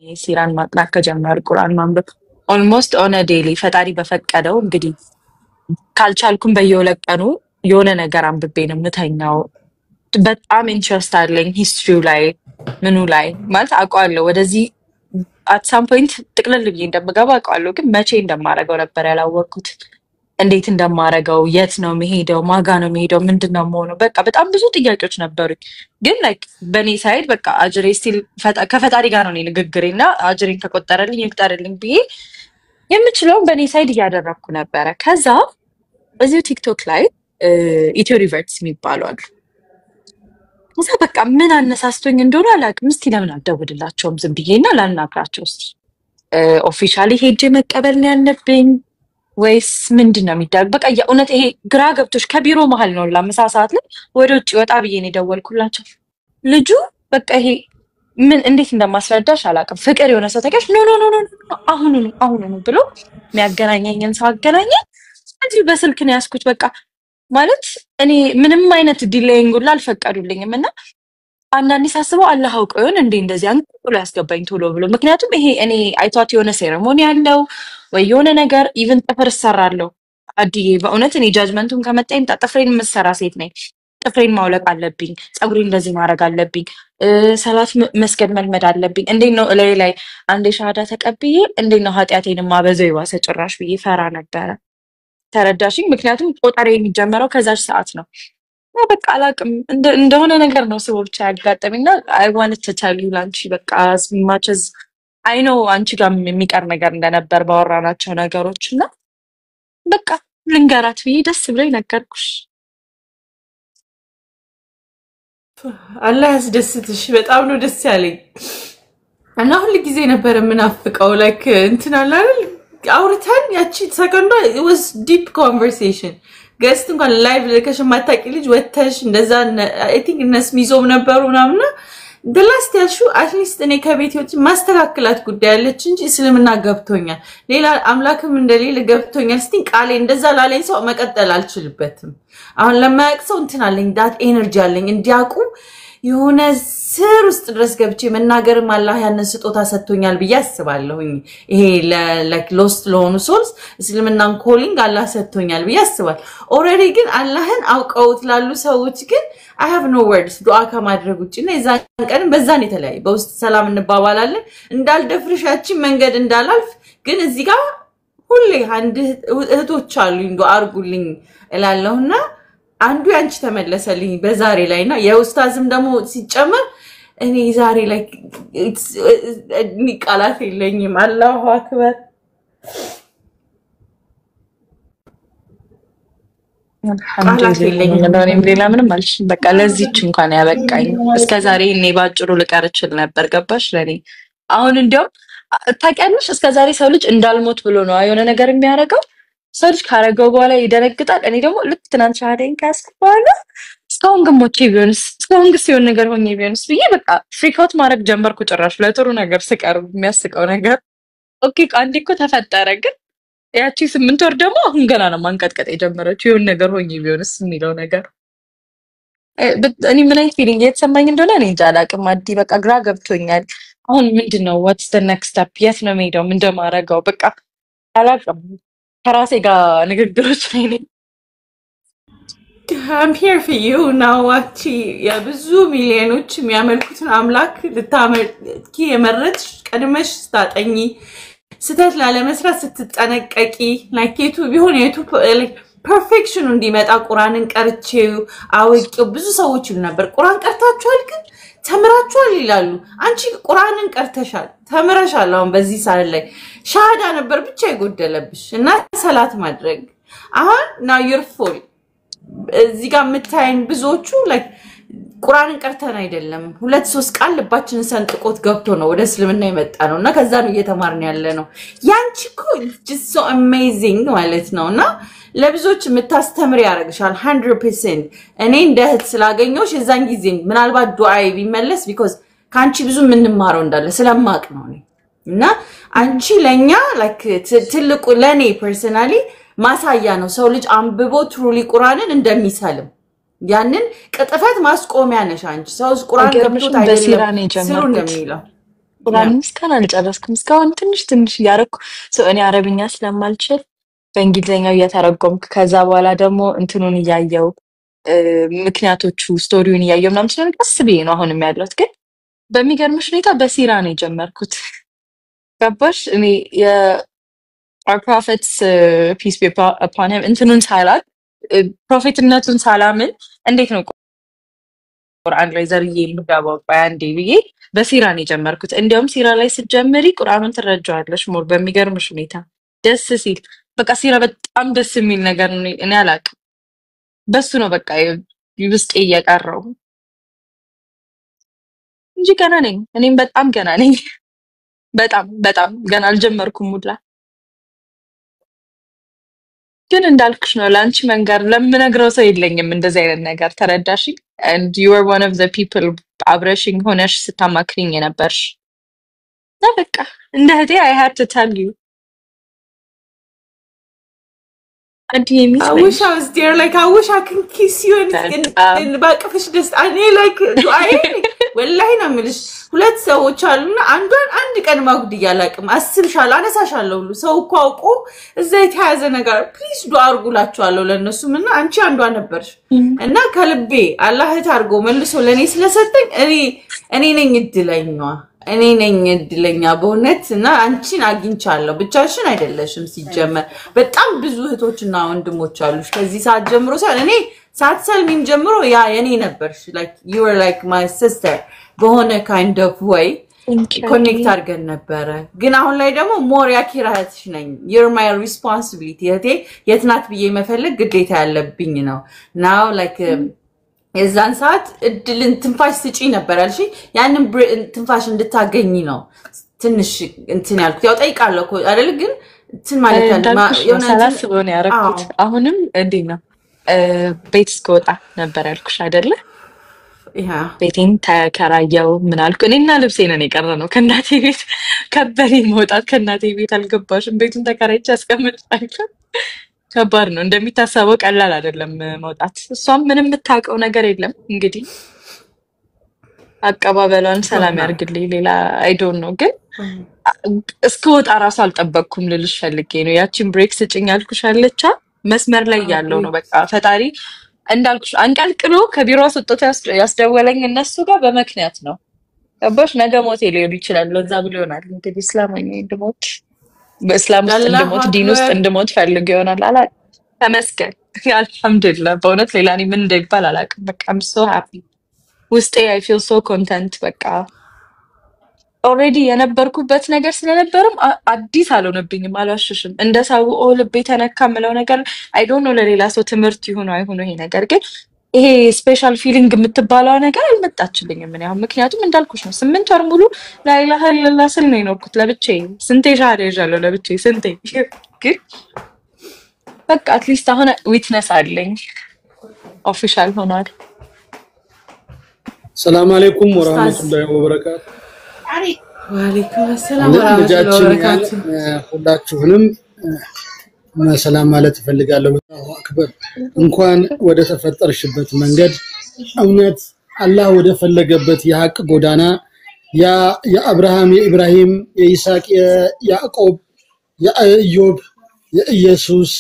ሲራን ማጥናት ከጀመርኩ ቁርአን ማንበብ ኦልሞስት ኦን አ ዴይሊ ፈጣሪ በፈቀደው እንግዲህ ካልቻልኩም በየሁለት ቀኑ የሆነ ነገር አንብቤ ነው የምተኛው። በጣም ኢንትረስት አለኝ ሂስትሪው ላይ ምኑ ላይ ማለት አውቀዋለሁ። ወደዚህ አት ሳም ፖይንት ጥቅልል ብዬ እንደምገባ አውቀዋለሁ፣ ግን መቼ እንደማደርገው ነበር ያላወቅኩት። እንዴት እንደማደርገው፣ የት ነው መሄደው፣ ማጋ ነው መሄደው፣ ምንድን ነው የምሆነው፣ በቃ በጣም ብዙ ጥያቄዎች ነበሩኝ። ግን ላይክ በእኔ ሳይድ በቃ አጅሬ ስቲል ከፈጣሪ ጋር ነው እኔ ንግግሬ እና አጅሬን ከቆጠረልኝ ይቁጠርልኝ ብዬ የምችለውን በእኔ ሳይድ እያደረግኩ ነበረ። ከዛ እዚሁ ቲክቶክ ላይ ኢትዮ ሪቨርትስ የሚባሉ አሉ። ከዛ በቃ ምን አነሳስቶኝ እንደሆነ አላውቅም። እስቲ ለምን አልደውልላቸውም ዝም ብዬ እና ላናግራቸው እስቲ ኦፊሻሊ ሄጄ መቀበል ነው ያለብኝ ወይስ ምንድን ነው የሚደረግ? በቃ የእውነት ይሄ ግራ ገብቶች ከቢሮ መሀል ነው ለምሳ ሰዓት ላይ ወደ ውጭ ወጣ ብዬ ነው የደወልኩላቸው። ልጁ በቃ ይሄ ምን እንዴት እንደማስረዳሽ አላውቅም። ፍቅር የሆነ ሰው ተቀሽ ኖ ኖ ኖ ኖ አሁኑ ብሎ የሚያገናኘኝን ሰው አገናኘኝ። እዚሁ በስልክ ነው ያስኩት። በቃ ማለት እኔ ምንም አይነት ዲሌይንግ ሁላ አልፈቀዱልኝም። እና አንዳንዴ ሳስበው አላህ አውቆ ይሆን እንዴ እንደዚህ አንቆሎ ያስገባኝ ቶሎ ብሎ። ምክንያቱም ይሄ እኔ አይቷት የሆነ ሴሬሞኒ ያለው ወይ የሆነ ነገር ኢቭን ጥፍር እሰራለሁ አድዬ። በእውነት እኔ ጃጅመንቱን ከመጣኝ ጥፍሬን የምሰራ ሴት ነኝ። ጥፍሬን ማውለቅ አለብኝ፣ ፀጉሬን እንደዚህ ማድረግ አለብኝ፣ ሰላት መስገድ መልመድ አለብኝ። እንዴት ነው እላይ ላይ አንዴ ሻሃዳ ተቀብዬ እንዴት ነው ኃጢአቴን ማበዘው የባሰ ጭራሽ ብዬ ፈራ ነበረ። ተረዳሽኝ? ምክንያቱም ቆጠሬ የሚጀመረው ከዛች ሰዓት ነው። በቃ አላውቅም እንደሆነ ነገር ነው ስቦ ብቻ ያጋጠመኝና አይ ዋንት ቱ ቴል ዩ ላንቺ በቃ as much as I know አንቺ ጋር የሚቀር ነገር እንደነበር ባወራናቸው ነገሮች እና በቃ ልንገራት ብዬ ደስ ብሎኝ ነገርኩሽ። አላህ ያስደስትሽ። በጣም ነው ደስ ያለኝ እና ሁሉ ጊዜ ነበር የምናፍቀው ላይክ እንትን አለ አይደል አውርተን ያቺ ሰከንዷ it was deep conversation ገስት እንኳን ላይቭ ለከሽ ማታቂ ልጅ ወተሽ እንደዛ I think እነስሚዞም ነበሩናምና the last ያልሽው at least እኔ ከቤት ወጪ ማስተካከላት ጉዳይ አለች እንጂ እስልምና ገብቶኛል ሌላ አምላክም እንደሌለ ገብቶኛል እስቲ ቃሌ እንደዛ ላለኝ ሰው መቀጠል አልችልበትም። አሁን ለማያቅ ሰው እንትን አለኝ ዳት ኤነርጂ አለኝ እንዲያቁ የሆነ ስር ውስጥ ድረስ ገብቼ መናገርም አላህ ያንን ስጦታ ሰጥቶኛል ብዬ አስባለሁኝ። ይሄ like lost ለሆኑ souls እስልምናን ኮሊንግ አላህ ሰጥቶኛል ብዬ አስባለሁ። ኦሬዲ ግን አላህን አውቀውት ላሉ ሰዎች ግን I have no words ዱዓ ከማድረግ ውጪ ነው። የዛን ቀን በዛን የተለያየ በውስጥ ሰላም እንባባላለን እንዳልደፍርሻቺ መንገድ እንዳላልፍ ግን እዚህ ጋር ሁሌ አንድ እህቶች አሉኝ ዱዓ አርጉልኝ እላለሁና አንዱ ያንቺ ተመለሰልኝ በዛሬ ላይና የኡስታዝም ደግሞ ሲጨመር እኔ ዛሬ ላይ ቃላት የለኝም። አላሁ አክበር አልሐምዱሊላህ ሌላ ምንም አልሽኝ። በቃ ለዚህች እንኳን ያበቃኝ እስከዛሬ እኔ ባጭሩ ልቀር እችል ነበር። ገባሽ? ለኔ አሁን እንዲያውም ታውቂያለሽ እስከዛሬ ሰው ልጅ እንዳልሞት ብሎ ነው የሆነ ነገር የሚያደርገው። ሰው ልጅ ካረገው በኋላ ይደነግጣል። እኔ ደግሞ ልክ ትናንት ሻሃዳዬን ካስኩ በኋላ እስካሁን ግን ሞቼ ቢሆንስ እስካሁን ግን ሲሆን ነገር ሆኜ ቢሆንስ ብዬ በቃ ፍሪክ አውት ማድረግ ጀመርኩ። ጭራሽ ለጥሩ ነገር ስቀርብ የሚያስቀው ነገር ኦኬ አንዴ እኮ ተፈጠረ። ግን ያቺ 8 ወር ደግሞ አሁን ገና ነው ማንቀጥቀጥ የጀመረችው የሆነ ነገር ሆኜ ቢሆንስ የሚለው ነገር። እኔ ምን አይነት ፊሊንግ የተሰማኝ እንደሆነ እኔ እንጃ አላውቅም። አዲ በቃ ግራ ገብቶኛል። አሁን ምንድነው what's the next step? የት ነው የምሄደው? ምን እንደማደርገው በቃ አላውቅም። ከራሴ ጋር ንግግሮች ላይ ነኝ። I'm here for you now ዋቺ የብዙ ሚሊዮኖች የሚያመልኩትን አምላክ ልታመልኪ የመረጥሽ ቀድመሽ ስታጠኚ ስተት ላለመስራት ስትጠነቀቂ ላይኬቱ ቢሆን የቱ ፐርፌክሽኑ እንዲመጣ ቁርአንን ቀርቼው አውቄው ብዙ ሰዎች ይሉ ነበር ቁርአን ቀርታችኋል ግን ተምራችኋል ይላሉ። አንቺ ቁርአንን ቀርተሻል ተምረሻል። አሁን በዚህ ሰዓት ላይ ሻሃዳ ነበር ብቻ ይጎደለብሽ እና ሰላት ማድረግ አሁን now you're full እዚህ ጋር የምታይን ብዙዎቹ like ቁርአንን ቀርተን አይደለም 2-3 ቃል ልባችንን ሰንጥቆት ገብቶ ነው ወደ እስልምና የመጣ ነውና ከዛ ነው እየተማርን ያለ ነው። ያንቺ እኮ just so amazing ማለት ነውና ለብዙዎች የምታስተምር ያረጋሻል 100%። እኔ እንደህት ስላገኘውሽ የዛን ጊዜ ምናልባት ዱዓይ ቢመለስ because ካንቺ ብዙ ምንማረው እንዳለ ስለማቅ ነው እና አንቺ ለኛ like ትልቁ ለኔ personally ማሳያ ነው ሰው ልጅ አንብቦ ትሩሊ ቁርአንን እንደሚሰልም ያንን ቅጥፈት ማስቆሚያ ነሽ አንቺ ሰው ቁርአን ገብቶት አይደለም ስሩ እንደሚለው ቁርአን እስካሁን አልጨረስኩም። እስካሁን ትንሽ እያደረኩ እኔ አረብኛ ስለማልችል በእንግሊዝኛው እየተረጎምኩ ከዛ በኋላ ደግሞ እንትኑን እያየው ምክንያቶቹ ስቶሪውን እያየው ምናምን ስለሆነ ቀስ ብዬ ነው አሁንም ያለሁት። ግን በሚገርምሽ ሁኔታ በሲራ ነው የጀመርኩት። ገባሽ? እኔ our prophets peace be upon him እንትኑን ሳላቅ ፕሮፌትነቱን ሳላምን እንዴት ነው ቁርአን ላይ ዘርዬ የምገባው አንዴ ብዬ በሲራ ነው የጀመርኩት። እንዲያውም ሲራ ላይ ስትጀምሪ ቁርአኑን ትረጃዋለሽ ሞር በሚገርምሽ ሁኔታ ደስ ሲል በቃ ሲራ በጣም ደስ የሚል ነገር ነው። እኔ አላቅም በሱ ነው በቃ ውስጤ እየቀረው እንጂ ገና ነኝ። እኔም በጣም ገና ነኝ። በጣም ገና አልጀመርኩም ሙላ። ግን እንዳልኩሽ ነው ለአንቺ መንገር ለምነግረው ሰው የለኝም እንደዚህ አይነት ነገር ተረዳሽ? and you are one of the people አብረሽኝ ሆነሽ ስታማክሪኝ የነበርሽ እና በቃ እንደ እህቴ I had to tell you I wish I was there. Like, I wish I could kiss you in back of his I need like wallahi na milish ሁለት ሰዎች አሉና አንድ ቀን ማጉድያ አላቅም አስብሻለሁ አነሳሻለሁ ሁሉ ሰው እኮ አውቆ እዛ የተያዘ ነገር ፕሊዝ ዱ አርጉላችኋለሁ ለነሱም እና አንቺ አንዷ ነበርሽ እና ከልቤ አላህ ታርጎ መልሶ ለኔ ስለሰጠኝ እኔ ነኝ እድለኛ በእውነት እና አንቺን አግኝቻለሁ ብቻሽን አይደለሽም ሲጀመር በጣም ብዙ እህቶችና ወንድሞች አሉሽ ከዚህ ሰዓት ጀምሮ እኔ ሳትሰልሚም ጀምሮ ያ የኔ ነበርሽ like you were like my sister በሆነ kind of way ኮኔክት አድርገን ነበረ ግን አሁን ላይ ደግሞ ሞር ያኪራህትሽ ነኝ you're my responsibility እህቴ የትናት ብዬ መፈለግ ግዴታ ያለብኝ ነው now like የዛን ሰዓት እድልን ትንፋሽ ስጪ ነበር አልሽ ያንን ትንፋሽ እንድታገኝ ነው ትንሽ እንትን ያልኩት ያው ጠይቃለሁ አይደል ግን እንትን ማለት የሆነ ሳላስበው ነው ያረኩት አሁንም እንዴት ነው ቤት ስቆጣ ነበር ያልኩሽ አይደለ ቤቴን ተከራየው ምን አልኩ እኔና ልብሴ ነን የቀረነው ከናቴ ቤት ከበሬ መውጣት ከናቴ ቤት አልገባሽም ቤቱን ተከራይቼ አስቀምጣለሁ ከባድ ነው እንደሚታሰበው ቀላል አይደለም መውጣት እሷም ምንም የምታውቀው ነገር የለም እንግዲህ አቀባበሏን ሰላም ያርግልኝ ሌላ I don't know ግን እስከወጣ ራሱ አልጠበቅኩም ልልሽ ፈልጌ ነው ያቺን ብሬክ ስጭኝ አልኩሽ አለቻ መስመር ላይ ያለው ነው በቃ ፈጣሪ እንዳልኩሽ አንቀልቅሎ ከቢሮ አስወጥቶ ያስደወለኝ እነሱ ጋር በመክንያት ነው አባሽ ነገ ሞት ሊሆን ይችላል ለዛ ብሎ ይሆናል እንግዲህ እስላማኝ እንደሞት በእስላም ውስጥ እንደሞት ዲን ውስጥ እንደሞት ፈልግ ይሆናል አላ ተመስገን አልহামዱሊላህ በእውነት ሌላኒ ምን እንደይባል አላቅም በቃ I'm so happy ውስጤ I feel so content በቃ already የነበርኩበት ነገር ስለነበርም አዲስ አልሆነብኝም አልዋሽሽም እንደሳው ልቤ ተነካ ምለው ነገር I don't know ለሌላ ሰው ትምርት ይሁን አይሁን ይሄ ነገር ግን ይሄ ስፔሻል ፊሊንግ የምትባለው ነገር አልመጣችልኝም ምን ያው ምክንያቱም እንዳልኩሽ ነው 8 ወር ሙሉ ላ ኢላሃ ኢላላህ ስል ነው የኖርኩት ለብቻዬ ስንቴ ሻር ይዣለሁ ለብቻዬ ስንቴ ግን በቃ አትሊስት አሁን ዊትነስ አለኝ ኦፊሻል ሆኗል ሰላም አለይኩም ወራህመቱላሂ ወበረካቱ ወአለይኩም ሰላም ወራህመቱላሂ ወበረካቱ ሁላችሁንም ሰላም ማለት እፈልጋለሁ አላሁ አክበር እንኳን ወደ ተፈጠርሽበት መንገድ እውነት አላህ ወደ ፈለገበት የሐቅ ጎዳና የአብርሃም የኢብራሂም የይስሐቅ የያዕቆብ የኢዮብ የኢየሱስ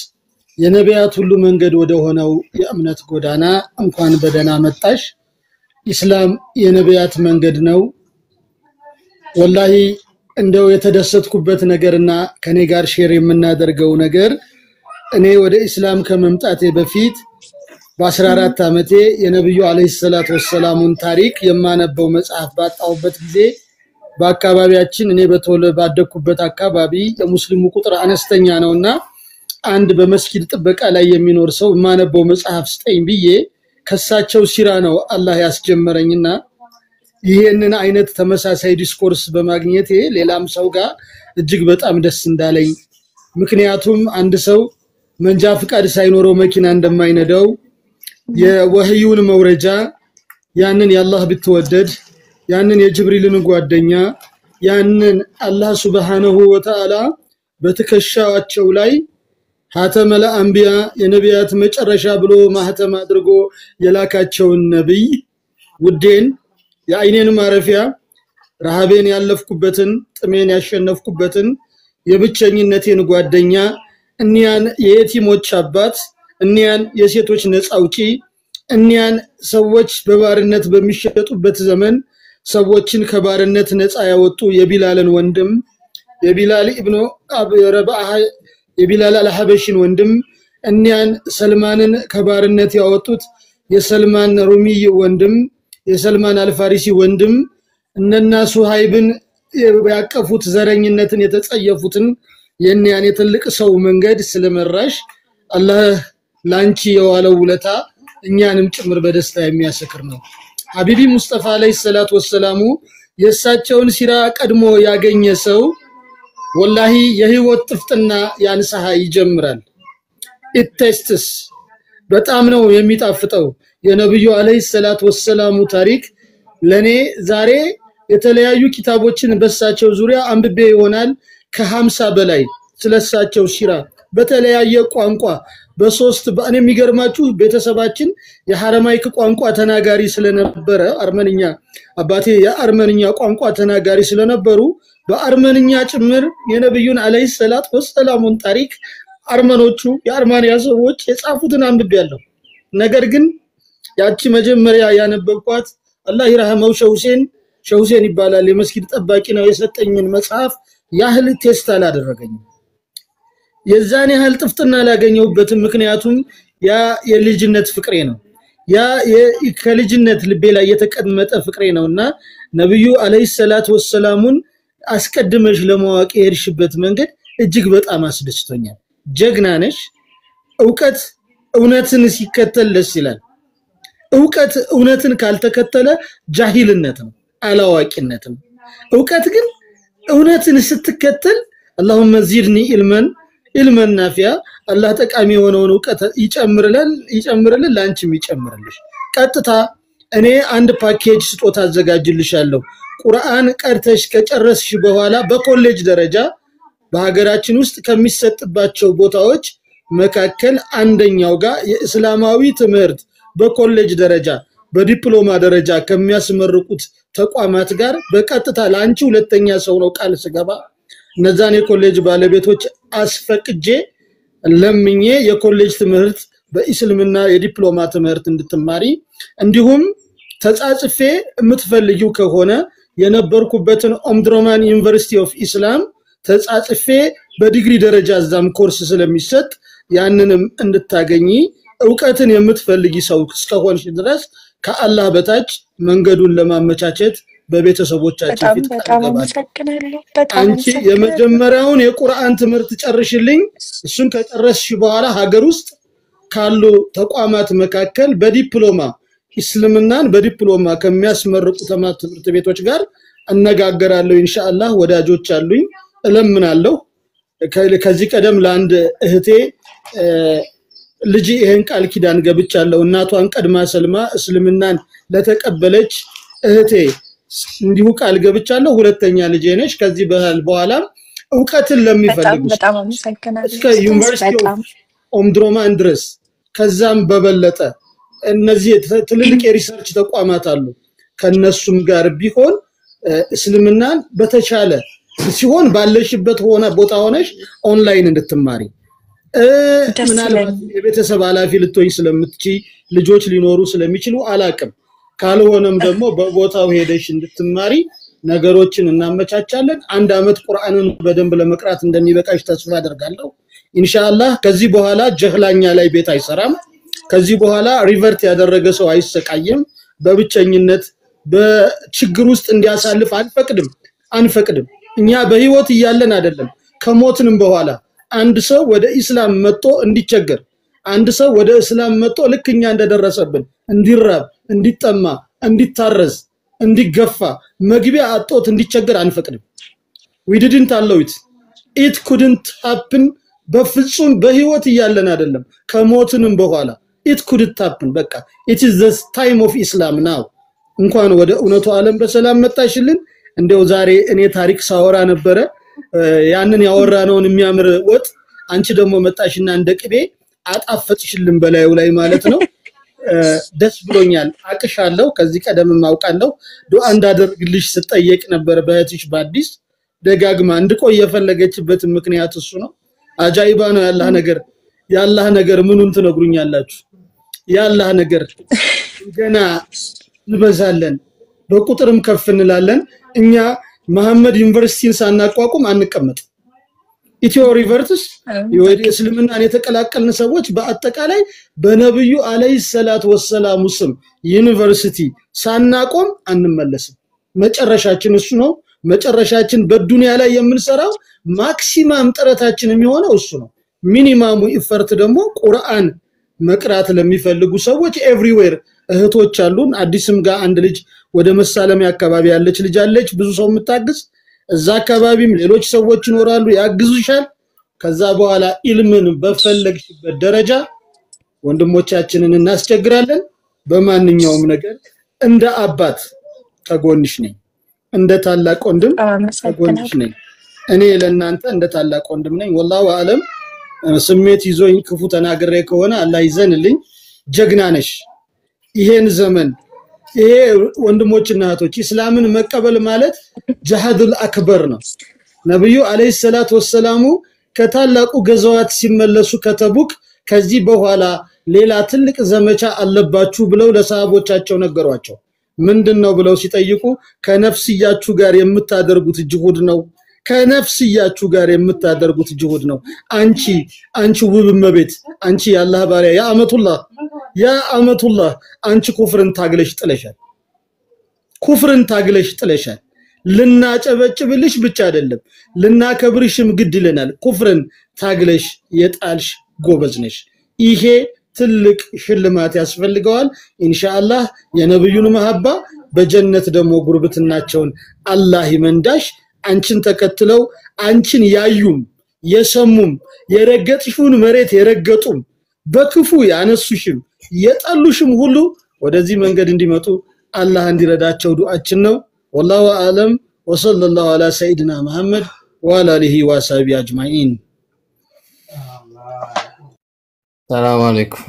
የነቢያት ሁሉ መንገድ ወደ ሆነው የእምነት ጎዳና እንኳን በደና መጣሽ ኢስላም የነቢያት መንገድ ነው ወላሂ እንደው የተደሰትኩበት ነገርና ከኔ ጋር ሼር የምናደርገው ነገር እኔ ወደ ኢስላም ከመምጣቴ በፊት በ14 አመቴ የነብዩ አለይሂ ሰላቱ ወሰላሙን ታሪክ የማነበው መጽሐፍ ባጣውበት ጊዜ በአካባቢያችን እኔ ባደኩበት አካባቢ የሙስሊሙ ቁጥር አነስተኛ ነውና አንድ በመስጊድ ጥበቃ ላይ የሚኖር ሰው የማነበው መጽሐፍ ስጠኝ ብዬ ከሳቸው ሲራ ነው አላህ ያስጀመረኝና ይሄንን አይነት ተመሳሳይ ዲስኮርስ በማግኘቴ ሌላም ሰው ጋር እጅግ በጣም ደስ እንዳለኝ ምክንያቱም አንድ ሰው መንጃ ፍቃድ ሳይኖረው መኪና እንደማይነዳው የወህዩን መውረጃ ያንን ያላህ ብትወደድ ያንን የጅብሪልን ጓደኛ ያንን አላህ Subhanahu Wa Ta'ala በተከሻቸው ላይ ሀተመል አንቢያ የነቢያት መጨረሻ ብሎ ማህተም አድርጎ የላካቸውን ነብይ ውዴን የአይኔን ማረፊያ ረሃቤን ያለፍኩበትን ጥሜን ያሸነፍኩበትን የብቸኝነቴን ጓደኛ እኒያን የየቲሞች አባት እኒያን የሴቶች ነፃ አውጪ እኒያን ሰዎች በባርነት በሚሸጡበት ዘመን ሰዎችን ከባርነት ነፃ ያወጡ የቢላልን ወንድም የቢላል ኢብኑ አብ ረባህ የቢላል አልሐበሽን ወንድም እኒያን ሰልማንን ከባርነት ያወጡት የሰልማን ሩሚ ወንድም የሰልማን አልፋሪሲ ወንድም እነና ሱሃይብን ያቀፉት ዘረኝነትን የተጸየፉትን የኒያን የትልቅ ሰው መንገድ ስለመራሽ አላህ ላንቺ የዋለው ውለታ እኛንም ጭምር በደስታ የሚያሰክር ነው ሐቢቢ ሙስጠፋ አለይሂ ሰላቱ ወሰላሙ የሳቸውን ሲራ ቀድሞ ያገኘ ሰው ወላሂ የህይወት ጥፍጥና ያንሳሃ ይጀምራል ኢቴስትስ በጣም ነው የሚጣፍጠው የነብዩ አለይሂ ሰላቱ ወሰላሙ ታሪክ ለኔ ዛሬ የተለያዩ ኪታቦችን በሳቸው ዙሪያ አንብቤ ይሆናል ከ50 በላይ ስለሳቸው ሲራ በተለያየ ቋንቋ በሶስት በእኔ የሚገርማችሁ ቤተሰባችን የሐረማይክ ቋንቋ ተናጋሪ ስለነበረ አርመንኛ አባቴ የአርመንኛ ቋንቋ ተናጋሪ ስለነበሩ በአርመንኛ ጭምር የነብዩን አለይሂ ሰላቱ ወሰላሙን ታሪክ አርመኖቹ የአርማንያ ሰዎች የጻፉትን አንብቤያለሁ ነገር ግን ያቺ መጀመሪያ ያነበብኳት አላህ ይራህመው ሸውሴን ይባላል የመስጊድ ጠባቂ ነው የሰጠኝን መጽሐፍ ያህል ቴስት አላደረገኝም የዛኔ ያህል ጥፍጥና ላገኘውበት ምክንያቱም ያ የልጅነት ፍቅሬ ነው ያ ከልጅነት ልቤ ላይ የተቀመጠ ፍቅሬ ነውና ነብዩ አለይሂ ሰላቱ ወሰላሙን አስቀድመሽ ለማወቅ የሄድሽበት መንገድ እጅግ በጣም አስደስቶኛል ጀግና ነሽ ዕውቀት እውነትን ሲከተል ደስ ይላል ዕውቀት እውነትን ካልተከተለ ጃሂልነት ነው አላዋቂነት ነው ዕውቀት ግን እውነትን ስትከተል اللهم زدني علما نافعا الله ጠቃሚ የሆነውን ዕውቀት ይጨምርልን ላንቺም ይጨምርልሽ ቀጥታ እኔ አንድ ፓኬጅ ስጦታ አዘጋጅልሻለሁ ቁርአን ቀርተሽ ከጨረስሽ በኋላ በኮሌጅ ደረጃ በሀገራችን ውስጥ ከሚሰጥባቸው ቦታዎች መካከል አንደኛው ጋር የእስላማዊ ትምህርት በኮሌጅ ደረጃ በዲፕሎማ ደረጃ ከሚያስመርቁት ተቋማት ጋር በቀጥታ ላንቺ ሁለተኛ ሰው ነው ቃል ስገባ እነዛን የኮሌጅ ባለቤቶች አስፈቅጄ ለምኜ የኮሌጅ ትምህርት በእስልምና የዲፕሎማ ትምህርት እንድትማሪ እንዲሁም ተጻጽፌ የምትፈልጊው ከሆነ የነበርኩበትን ኦምድሮማን ዩኒቨርሲቲ ኦፍ ኢስላም ተጻጽፌ በዲግሪ ደረጃ ዛም ኮርስ ስለሚሰጥ ያንንም እንድታገኚ ዕውቀትን የምትፈልጊ ሰው እስከሆንሽ ድረስ ከአላህ በታች መንገዱን ለማመቻቸት በቤተሰቦቻችን ፊት ተቀበላለሁ አንቺ የመጀመሪያውን የቁርአን ትምህርት ጨርሽልኝ እሱን ከጨረስሽ በኋላ ሀገር ውስጥ ካሉ ተቋማት መካከል በዲፕሎማ እስልምናን በዲፕሎማ ከሚያስመርቁ ትምህርት ቤቶች ጋር እነጋገራለሁ ኢንሻአላህ ወዳጆች አሉኝ እለምናለሁ ከዚህ ቀደም ለአንድ እህቴ ልጅ ይሄን ቃል ኪዳን ገብቻለሁ እናቷን ቀድማ ሰልማ እስልምናን ለተቀበለች እህቴ እንዲሁ ቃል ገብቻለሁ ሁለተኛ ልጅ ነሽ ከዚህ በኋላ ዕውቀትን ለሚፈልጉ በጣም አመሰግናለሁ እስከ ዩኒቨርሲቲ ኦምድሮማን ድረስ ከዛም በበለጠ እነዚህ ትልልቅ የሪሰርች ተቋማት አሉ ከነሱም ጋር ቢሆን እስልምናን በተቻለ ሲሆን ባለሽበት ቦታ ሆነሽ ኦንላይን እንድትማሪ ምናልባት የቤተሰብ ኃላፊ ልትሆኝ ስለምትቺ ልጆች ሊኖሩ ስለሚችሉ አላቅም ካልሆነም ደግሞ በቦታው ሄደሽ እንድትማሪ ነገሮችን እናመቻቻለን አንድ አመት ቁርአንን በደንብ ለመቅራት እንደሚበቃሽ ተስፋ አደርጋለሁ ኢንሻአላህ ከዚህ በኋላ ጀህላኛ ላይ ቤት አይሰራም ከዚህ በኋላ ሪቨርት ያደረገ ሰው አይሰቃየም በብቸኝነት በችግር ውስጥ እንዲያሳልፍ አንፈቅድም እኛ በህይወት ይያለን አይደለም ከሞትንም በኋላ አንድ ሰው ወደ እስላም መጥቶ እንዲቸገር አንድ ሰው ወደ እስላም መጥቶ ልክኛ እንደደረሰብን እንዲራብ እንዲጠማ እንዲታረዝ እንዲገፋ መግቢያ አጥቶት እንዲቸገር አንፈቅድም we didn't allow it couldn't happen በፍጹም በህይወት ይያለን አይደለም ከሞትንም በኋላ it couldn't happen በቃ it is the time of Islam now እንኳን ወደ እውነቱ ዓለም በሰላም መጣሽልን እንደው ዛሬ እኔ ታሪክ ሳወራ ነበር ያንን ያወራነውን የሚያምር ወጥ አንቺ ደግሞ መጣሽና እንደቅቤ አጣፈጥሽልን በላዩ ላይ ማለት ነው ደስ ብሎኛል አቅሻለሁ ከዚህ ቀደም ማውቃለሁ ዱአ እንዳደርግልሽ ስጠየቅ ነበር በእህትሽ በአዲስ ደጋግማ እንድቆይ የፈለገችበት ምክንያት እሱ ነው አጃይባ ነው ያላህ ነገር ምኑን ትነግሩኛላችሁ ያላህ ነገር ገና እንበዛለን በቁጥርም ከፍ እንላለን እኛ መሐመድ ዩኒቨርሲቲን ሳናቋቁም አንቀመጥ ኢትዮ ሪቨርትስ የወዲ እስልምናን የተቀላቀልን ሰዎች በአጠቃላይ በነብዩ አለይሂ ሰላቱ ወሰላም ስም ዩኒቨርሲቲ ሳናቆም አንመለስም መጨረሻችን እሱ ነው መጨረሻችን በዱንያ ላይ የምንሰራው ማክሲማም ጥረታችን የሚሆነው እሱ ነው ሚኒማሙ ኢፈርት ደግሞ ቁርአን መቅራት ለሚፈልጉ ሰዎች ኤቭሪዌር እህቶች አሉን አዲስም ጋር አንድ ልጅ ወደ መሳለሚያ አካባቢ ያለች ልጅ አለች ብዙ ሰው መታግስ እዛ አካባቢም ሌሎች ሰዎች ይኖራሉ ያግዙሻል ከዛ በኋላ ኢልምን በፈለግሽበት ደረጃ ወንድሞቻችንን እናስቸግራለን በማንኛውም ነገር እንደ አባት ተጎንሽ ነኝ እንደ ታላቅ ወንድም ተጎንሽ ነኝ እኔ ለእናንተ እንደ ታላቅ ወንድም ነኝ ወላሂ አለም ስሜት ይዞኝ ክፉ ተናግሬ ከሆነ አላህ ይዘንልኝ ጀግና ነሽ ይሄን ዘመን ይሄ ወንድሞችና እህቶች እስላምን መቀበል ማለት ጀሃዱል አክበር ነው ነብዩ አለይሂ ሰላቱ ወሰላሙ ከታላቁ ገዛዋት ሲመለሱ ከተቡክ ከዚህ በኋላ ሌላ ትልቅ ዘመቻ አለባችሁ ብለው ለሳሃቦቻቸው ነገሯቸው ምንድነው ብለው ሲጠይቁ ከነፍስያችሁ ጋር የምታደርጉት ጅሁድ ነው ከነፍስያችሁ ጋር የምታደርጉት ጅሁድ ነው አንቺ ውብ መቤት አንቺ ያላህ ባሪያ ያ አመቱላህ አንቺ ኩፍርን ታግለሽ ጥለሻል ልናጨበጭብልሽ ብቻ አይደለም ልናከብርሽም ግድ ይለናል ኩፍርን ታግለሽ የጣልሽ ጎበዝ ነሽ ይሄ ትልቅ ሽልማት ያስፈልገዋል ኢንሻአላህ የነብዩን መሐባ በጀነት ደሞ ጉርብትናቸውን አላህ ይመንዳሽ አንቺን ተከትለው አንቺን ያዩም የሰሙም የረገጥሽውን መሬት የረገጡም በክፉ ያነሱሽም የጣሉሽም ሁሉ ወደዚህ መንገድ እንዲመጡ አላህ እንዲረዳቸው ዱአችን ነው والله اعلم وصلى الله على سيدنا محمد وعلى اله وصحبه اجمعين السلام عليكم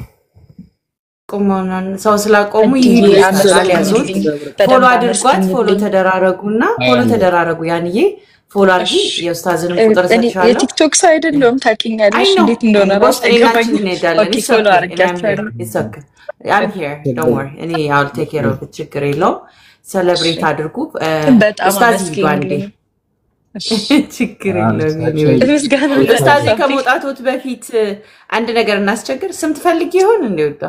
ቆሞናን ሰው ስላቆሙ ይሄዳል ያዙት ፎሎ አድርጓት ፎሎ ተደራረጉ ያንዬ ፎሎ አድርጊ የኡስታዝንም ቁጥር ሰጥቻለሁ የቲክቶክ ሳይድ እንደውም ታቂኛለሽ እንዴት እንደሆነ ራስ አይገባኝ ኦኬ ፎሎ አድርጋችኋለሁ it's okay I'm here don't worry any I'll take care of it ችግር የለው celebrate አድርጉ ኡስታዝ ይጓንዴ ችግር የለው ኡስታዝ ከመውጣቶት በፊት አንድ ነገር እናስቸግር ስም ትፈልጊ ይሆን እንደውጣ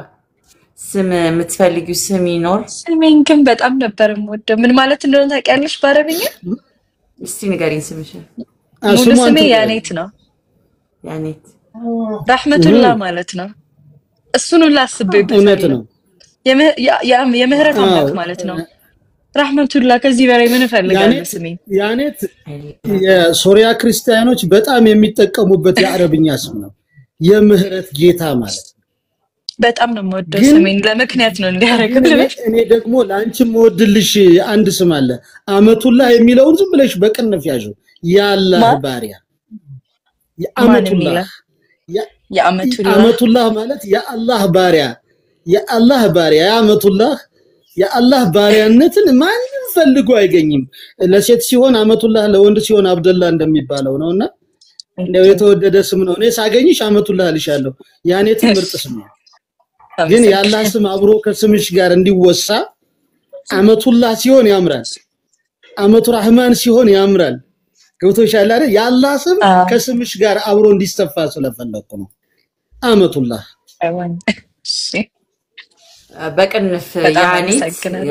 ስም የምትፈልጊው ስም ይኖር ስሜን ግን በጣም ነበር የምወደው ምን ማለት እንደሆነ ታውቂያለሽ በአረብኛ እስቲ ንገሪኝ ስምሽን ሙሉ ስሜ ያኔት ነው ያኔት ረህመቱላህ ማለት ነው እሱን ሁሉ አስቤበት እውነት ነው የምህረት አምላክ ማለት ነው ረህመቱላህ ከዚህ በላይ ምን ፈልጋለሁ ስሜ ያኔት የሶሪያ ክርስቲያኖች በጣም የሚጠቀሙበት የአረብኛ ስም ነው የምህረት ጌታ ማለት በጣም ነው የምወደው ስሜን ለምክንያት ነው እንዲያረግልሽ እኔ ደግሞ ላንቺ የምወድልሽ አንድ ስም አለ አመቱላህ የሚለውን ዝም ብለሽ በቅንፍ ያዡ ያላህ ባሪያ አመቱላህ ማለት ያአላህ ባሪያ ያአላህ ባሪያነትን ማንም ፈልጎ አይገኝም ለሴት ሲሆን አመቱላህ ለወንድ ሲሆን አብደላህ እንደሚባለው ነውና እንደው የተወደደ ስም ነው እኔ ሳገኝሽ አመቱላህ ልሻለሁ ያኔ ትምርጥ ስም ነው ግን ያላህ ስም አብሮ ከስምሽ ጋር እንዲወሳ አመቱላህ ሲሆን ያምራል አመቱ ረህማን ሲሆን ያምራል ገብቶሻል አይደል ያላህ ስም ከስምሽ ጋር አብሮ እንዲስተፋ ስለፈለኩ ነው አመቱላህ በቅንፍ ያኔ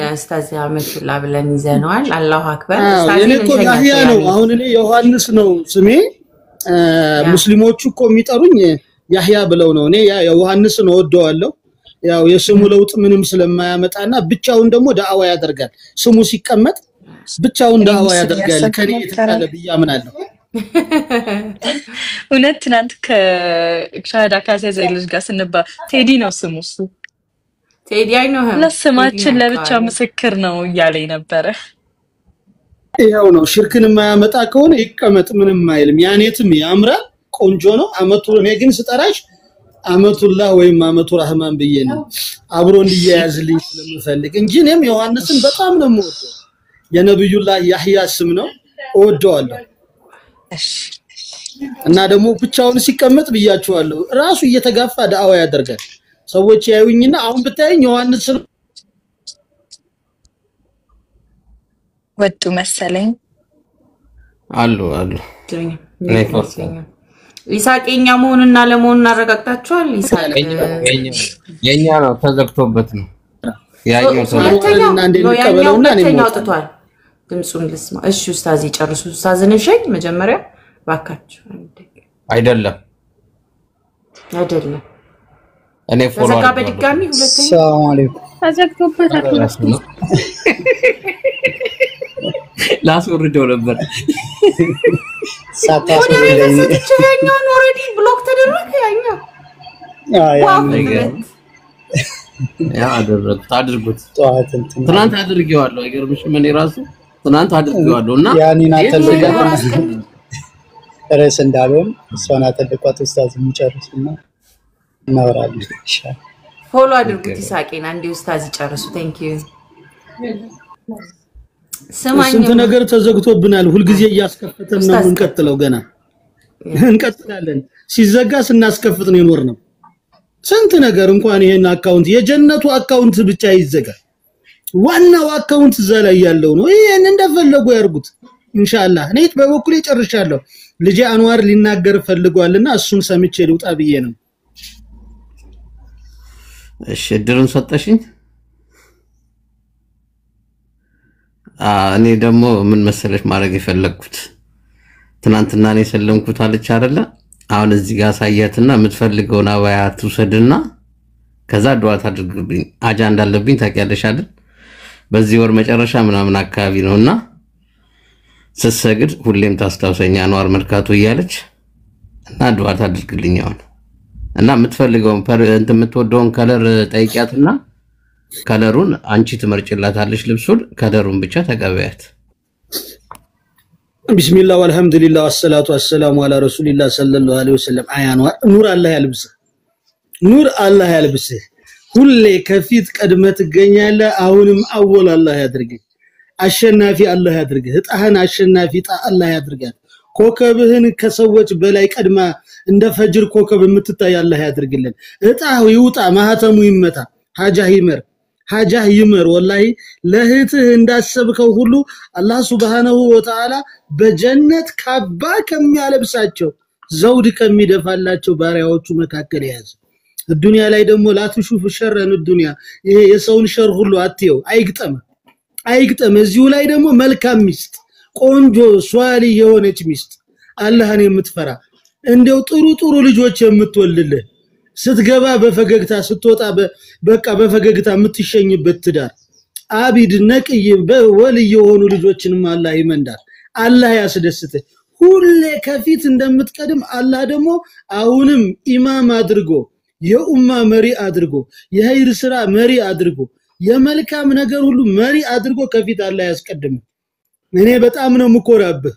ያስታዚ አመቱላህ ብለን ይዘናል አላሁ አክበር እኔ እኮ ያህያ ነው አሁን እኔ ዮሐንስ ነው ስሜ ሙስሊሞቹ እኮ የሚጠሩኝ ያህያ ብለው ነው እኔ ዮሐንስ ነው ወደዋለሁ ያው የስሙ ለውጥ ምንም ስለማያመጣና ብቻውን ደግሞ ዳዕዋ ያደርጋል ስሙ ሲቀመጥ ብቻውን ዳዕዋ ያደርጋል ከኔ የተሻለ በያምናለሁ እውነት ትናንት ከሻዳ ካዘዘልሽ ጋር ስንባ ቴዲ ነው ስሙ እሱ ቴዲ አይነው ለስማችን ለብቻ ምስክር ነው እያለኝ ነበር ይሄው ነው ሽርክን የማያመጣ ከሆነ ይቀመጥ ምንም አይልም ያኔትም ያምራል ቆንጆ ነው አመቱ እኔ ግን ስጠራሽ አመቱላህ ወይም አመቱ ረህማን ብዬ ነው አብሮ እንዲያያዝልኝ ስለምፈልግ እንጂ እኔም ዮሐንስን በጣም ነው የምወደው የነብዩላህ ያህያ ስም ነው እወደዋለሁ እና ደግሞ ብቻውን ሲቀመጥ ብያችኋለሁ ራሱ እየተጋፋ ዳዋ ያደርጋል ሰዎች ያዩኝና አሁን ብታየኝ ዮሐንስ ወጡ መሰለኝ አሉ ይሳቀኛ መሆንና ለመሆን አረጋግጣችኋል ይሳቅ የኛ ነው ተዘግቶበት ነው ያኛው ሁለተኛውና እንደሚቀበለውና ነው አውጥቷል ድምጹን ልስማ እሺ ኡስታዝ ይጨርሱ ኡስታዝን ሸኝ መጀመሪያ ባካችሁ አይደለም እኔ ፎሎ ተዘጋ በድጋሚ ሁለተኛ ሰላም አለይኩም ተዘግቶበታል ላስወርደው ነበር ሳታስወርደኝ ያኛውን ኦሬዲ ብሎክ ተደረገ ያኛው ያ አድርጉት ጧት እንትን ትናንት አድርጌዋለሁ አይገርምሽም እኔ ራሱ ትናንት አድርጌዋለሁና ያኒና ተዘጋና ርዕስ እንዳልሆን እሷን አጠልቋት ኡስታዝ የሚጨርሱና እናወራለን ኢንሻአላህ ፎሎ አድርጉት ይሳቄን አንዴ ኡስታዝ ይጨርሱ ቴንክ ዩ ስንት ነገር ተዘግቶብናል ሁሉ ጊዜ ያስከፈተን ነው እንቀጥለው ገና እንቀጥላለን ሲዘጋ ስናስከፍት ነው የኖርነው ስንት ነገር እንኳን ይሄን አካውንት የጀነቱ አካውንት ብቻ ይዘጋ ዋናው አካውንት ዘላይ ያለው ነው ይሄን እንደፈለጉ ያርጉት ኢንሻአላህ እኔ በበኩሌ ጨርሻለሁ ልጄ አንዋር ሊናገር ፈልጓልና እሱን ሰምቼ ልውጣ ብዬ ነው እሺ ድሩን ሰጠሽኝ እኔ ደግሞ ምን መሰለሽ ማድረግ የፈለኩት ትናንትና እኔ ሰለምኩት አለች አይደለ አሁን እዚህ ጋር ሳያትና የምትፈልገውን አባያት ውሰድና ከዛ ዱዓ ታድርግብኝ አጃ እንዳለብኝ ታውቂያለሽ አይደል በዚህ ወር መጨረሻ ምናምን አካባቢ ነውና ስሰግድ ሁሌም ታስታውሰኛ አንዋር መልካቱ እያለች እና ዱዓ ታድርግልኝ አሁን እና የምትፈልገውን እንት የምትወደውን ከለር ጠይቂያትና ከለሩን አንቺ ትመርጭላታለሽ ልብሱን ከለሩን ብቻ ተቀበያት ቢስሚላህ ወልሐምዱሊላህ ወሰላቱ ወሰላሙ ዐላ ረሱሊላህ ሰለላሁ ዐለይሂ ወሰለም አያንዋር ኑር አላህ ያልብስህ ሁሌ ከፊት ቀድመ ትገኛለህ አሁንም አወል አላህ ያድርግህ አሸናፊ አላህ ያድርግህ እጣህን አሸናፊ ጣ አላህ ያድርጋት ኮከብህን ከሰዎች በላይ ቀድማ እንደ ፈጅር ኮከብ የምትታይ አላህ ያድርግልን እጣው ይውጣ ማህተሙ ይመታ ሀጃህ ይመር ወላሂ ለህትህ እንዳሰብከው ሁሉ አላህ Subhanahu Wa Ta'ala በጀነት ካባ ከሚያለብሳቸው ዘውድ ከሚደፋላቸው ባሪያዎቹ መካከል ያዝ الدنيا ላይ ደግሞ ላትሹፍ ሸረን الدنيا ይሄ የሰውን ሸር ሁሉ አትየው አይግጠም እዚሁ ላይ ደግሞ መልካም ሚስት ቆንጆ ሷሊ የሆነች ሚስት አላህን የምትፈራ እንደው ጥሩ ልጆች የምትወልልህ ስትገባ በፈገግታ ስትወጣ በቃ በፈገግታ የምትሸኝበት ትዳር አቢድ ነቅይ በወልይ የሆኑ ልጆችንም አላህ ይመንዳል አላህ ያስደስተ ሁሌ ከፊት እንደምትቀድም አላህ ደግሞ አሁንም ኢማም አድርጎ የኡማ መሪ አድርጎ የኸይር ስራ መሪ አድርጎ የመልካም ነገር ሁሉ መሪ አድርጎ ከፊት አላህ ያስቀድም እኔ በጣም ነው ምኮራብህ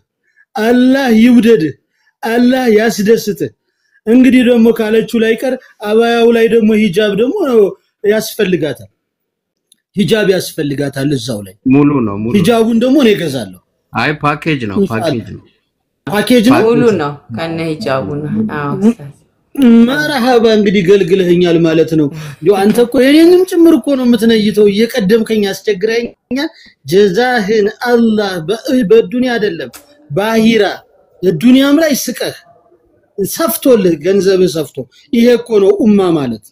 አላህ ይውደድ አላህ ያስደስተ እንግዲህ ደግሞ ካለቹ ላይ ቀር አባያው ላይ ደግሞ ሂጃብ ደግሞ ያስፈልጋታል እዛው ላይ ሙሉ ነው ሂጃቡን ደግሞ እኔ ገዛለሁ አይ ፓኬጅ ነው ሙሉ ነው ከነ ሂጃቡ ነው መርሐባ እንግዲህ ገልግለኛል ማለት ነው አንተ እኮ የኔንም ጭምር እኮ ነው የምትነይተው እየቀደምከኝ አስቸግራኛል ጀዛህን አላህ በዱንያ አይደለም ባሂራ የዱንያም ላይ ስቀህ ሰፍቶልህ ገንዘብ ሰፍቶ ይሄ እኮ ነው ኡማ ማለት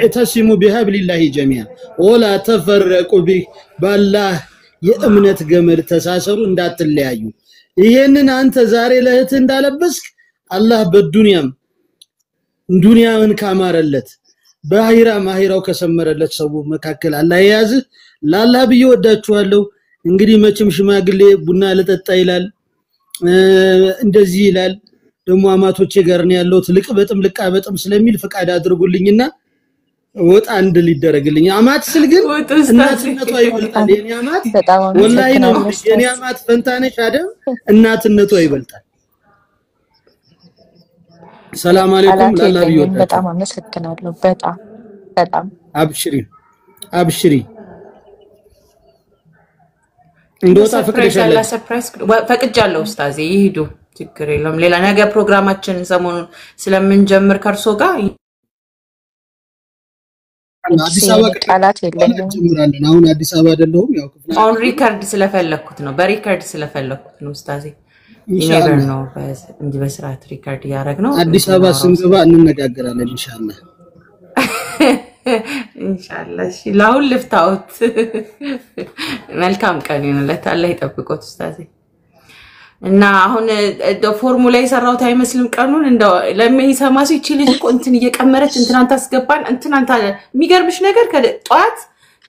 እተሲሙ ቢሀብሊላሂ ጀሚዓ ወላ ተፈረቁ ባላህ የእምነት ገመድ ተሳሰሩ እንዳትለያዩ ይሄንን አንተ ዛሬ ለህት እንዳለበስክ አላህ በዱንያም ዱንያውን ካማረለት ባሂራ ማሂራው ከሰመረለት ሰው መካከል አላህ ያዝ ለአላህ ብዬ ወዳችኋለሁ እንግዲህ መቼም ሽማግሌ ቡና ለጠጣ ይላል እንደዚህ ይላል ደሞ አማቶቼ ጋር ነው ያለው ልቅበጥም ልቃበጥም ስለሚል ፈቃድ አድርጉልኝና ወጣ አንድ ሊደረግልኝ አማት ስል ግን እናትነቷ ይበልጣል የኔ አማት ወላሂ ነው የኔ አማት ፈንታነሽ አደም እናትነቷ ይበልጣል ሰላም አለይኩም ቃላት ላላ የለኝም። ቢወጣችሁ በጣም አመሰግናለሁ። በጣም አብሽሪ እንደወጣ ሰርፕራይዝ ፈቅደሻለሁ ያላ ሰርፕራይዝ ፈቅጃለሁ ኡስታዝ ይሄዱ ችግር የለውም ሌላ ነገ ፕሮግራማችን ሰሞኑን ስለምንጀምር ከርሶ ጋር አዲስ አበባ ቃላት የለኝም። ጀምራለን አሁን አዲስ አበባ አይደለሁም ያው ክፍለ ኦን ሪከርድ ስለፈለኩት ነው በሪከርድ ስለፈለኩት ነው ኡስታዝ ኢንሻአላህ ኢኔቨር ነው እንዲህ በስርዓት ሪከርድ ያደረግ ነው አዲስ አበባ ስንገባ እንነጋገራለን ኢንሻአላህ ኢንሻአላህ እሺ ላሁን ልፍታውት መልካም ቀን ይሁንለት አላህ ይጠብቆት ኡስታዝ እና አሁን ፎርሙላ የሰራውት አይመስልም ቀኑን እንደው ለሚሰማሱ ይቺ ልጅ እኮ እንትን እየቀመረች እንትናን ታስገባን እንትናን የሚገርምሽ ነገር ከጧት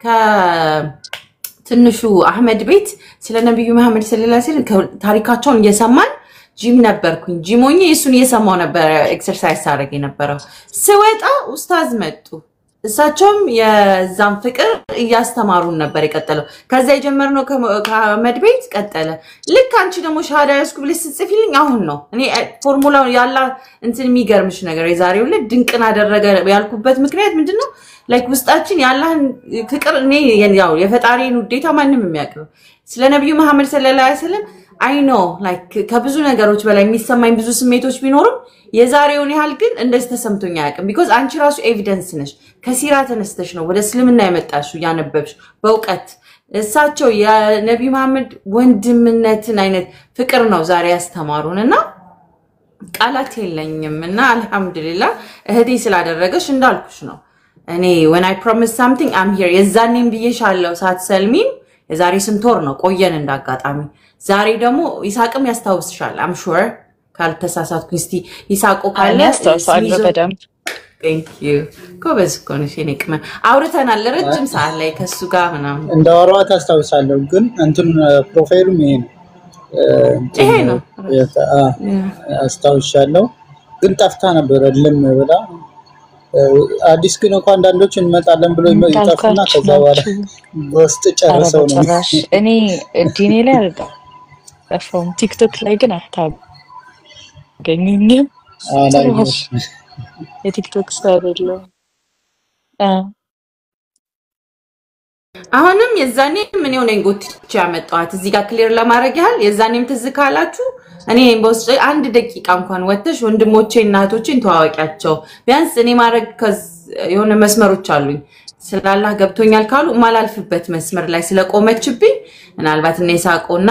ከትንሹ አህመድ ቤት ስለ ነብዩ መሐመድ ሰለላሁ ዐለይሂ ወሰለም ታሪካቸውን እየሰማን ጂም ነበርኩኝ ጂሞኝ እሱን እየሰማው ነበር ኤክሰርሳይዝ አድርጌ ነበረው ስወጣ ኡስታዝ መጡ እሳቸውም የዛም ፍቅር እያስተማሩን ነበር የቀጠለው ከዛ የጀመርነው ከአህመድ ቤት ቀጠለ ልክ አንቺ ደግሞ ሻሃዳ ያስኩ ብለሽ ጽፊልኝ አሁን ነው እኔ ፎርሙላው ያላ እንትን የሚገርምሽ ነገር የዛሬው ልጅ ድንቅና አደረገ ያልኩበት ምክንያት ምንድነው ላይክ ውስጣችን ያላህን ፍቅር እኔ ያው የፈጣሪን ውዴታ ማንንም የሚያቀው ስለ ነብዩ መሐመድ ሰለላሁ ዐለይሂ ወሰለም አይ ኖ ላይክ ከብዙ ነገሮች በላይ የሚሰማኝ ብዙ ስሜቶች ቢኖርም የዛሬውን ያህል ግን እንደዚህ ተሰምቶኝ አያውቅም because አንቺ ራሱ ኤቪደንስ ነሽ ከሲራ ተነስተሽ ነው ወደ እስልምና የመጣሽው ያነበብሽ በእውቀት እሳቸው የነብዩ መሐመድ ወንድምነትን አይነት ፍቅር ነው ዛሬ ያስተማሩንና ቃላት የለኝምና አልহামዱሊላህ እህቴ ስላደረገሽ እንዳልኩሽ ነው እኔ when I promise something I'm here የዛኔም ብዬሻለሁ ሳትሰልሚም የዛሬ ስንት ወር ነው ቆየን እንዳጋጣሚ ዛሬ ደግሞ ይሳቅም ያስታውስሻል I'm sure ካልተሳሳትኩ እስቲ ይሳቆ ካለ ያስታውሳለሁ በደንብ thank you ኮበዝ ኮንሽ እኔክመ አውርተናል ረጅም ሰዓት ላይ ከሱ ጋር ምናምን እንዳወራው ታስታውሳለሁ ግን እንትን ፕሮፋይሉም ይሄ ነው አስታውሻለሁ ግን ጠፍታ ነበር ልም ብላ አዲስ ግን እንኳን አንዳንዶች እንመጣለን ብሎ ይጣፍና ከዛ በኋላ በውስጥ ጨርሰው ነው እኔ ዲኔ ላይ አልጠፋም ቲክቶክ ላይ ግን አታገኙኝም የቲክቶክ ስታይል አሁንም የዛኔ ምን ሆነኝ ጎትቼ ያመጣኋት እዚህ ጋር ክሊር ለማድረግ ያህል የዛኔም ትዝካላችሁ እኔ በውስጥ አንድ ደቂቃ እንኳን ወተሽ ወንድሞቼ እናቶቼን ተዋወቂያቸው ቢያንስ እኔ ማድረግ የሆነ መስመሮች አሉኝ ስላላህ ገብቶኛል ካሉ ማላልፍበት መስመር ላይ ስለቆመችብኝ ምናልባት እኔ ሳቆና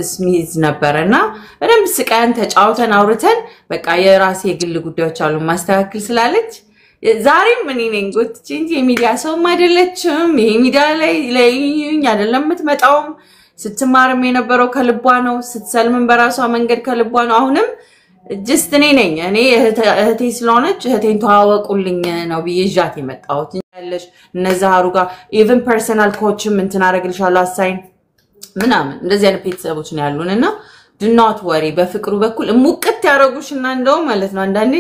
ስሚዝ ነበርና በደንብ ስቃያን ተጫውተን አውርተን በቃ የራሴ ግል ጉዳዮች አሉ ማስተካከል ስላለች ዛሬም ምን ነኝ ጎትቼ እንጂ የሚዲያ ሰውም አይደለችም ይሄ ሚዲያ ላይ ለይኝ አይደለም የምትመጣው ስትማርም የነበረው ከልቧ ነው ስትሰልምን በራሷ መንገድ ከልቧ ነው አሁንም ጀስት እኔ ነኝ እኔ እህቴ ስለሆነች እህቴን ተዋወቁልኝ ነው ብዬጃት የመጣሁት ያለሽ እነዛሩ ጋር ኢቭን ፐርሰናል ኮችም እንትን አረግልሻለሁ አሳይን ምናምን እንደዚህ አይነት ቤተሰቦች ነው ያሉንና do not worry በፍቅሩ በኩል ሙቅት ያረጉሽና እንደው ማለት ነው አንዳንዴ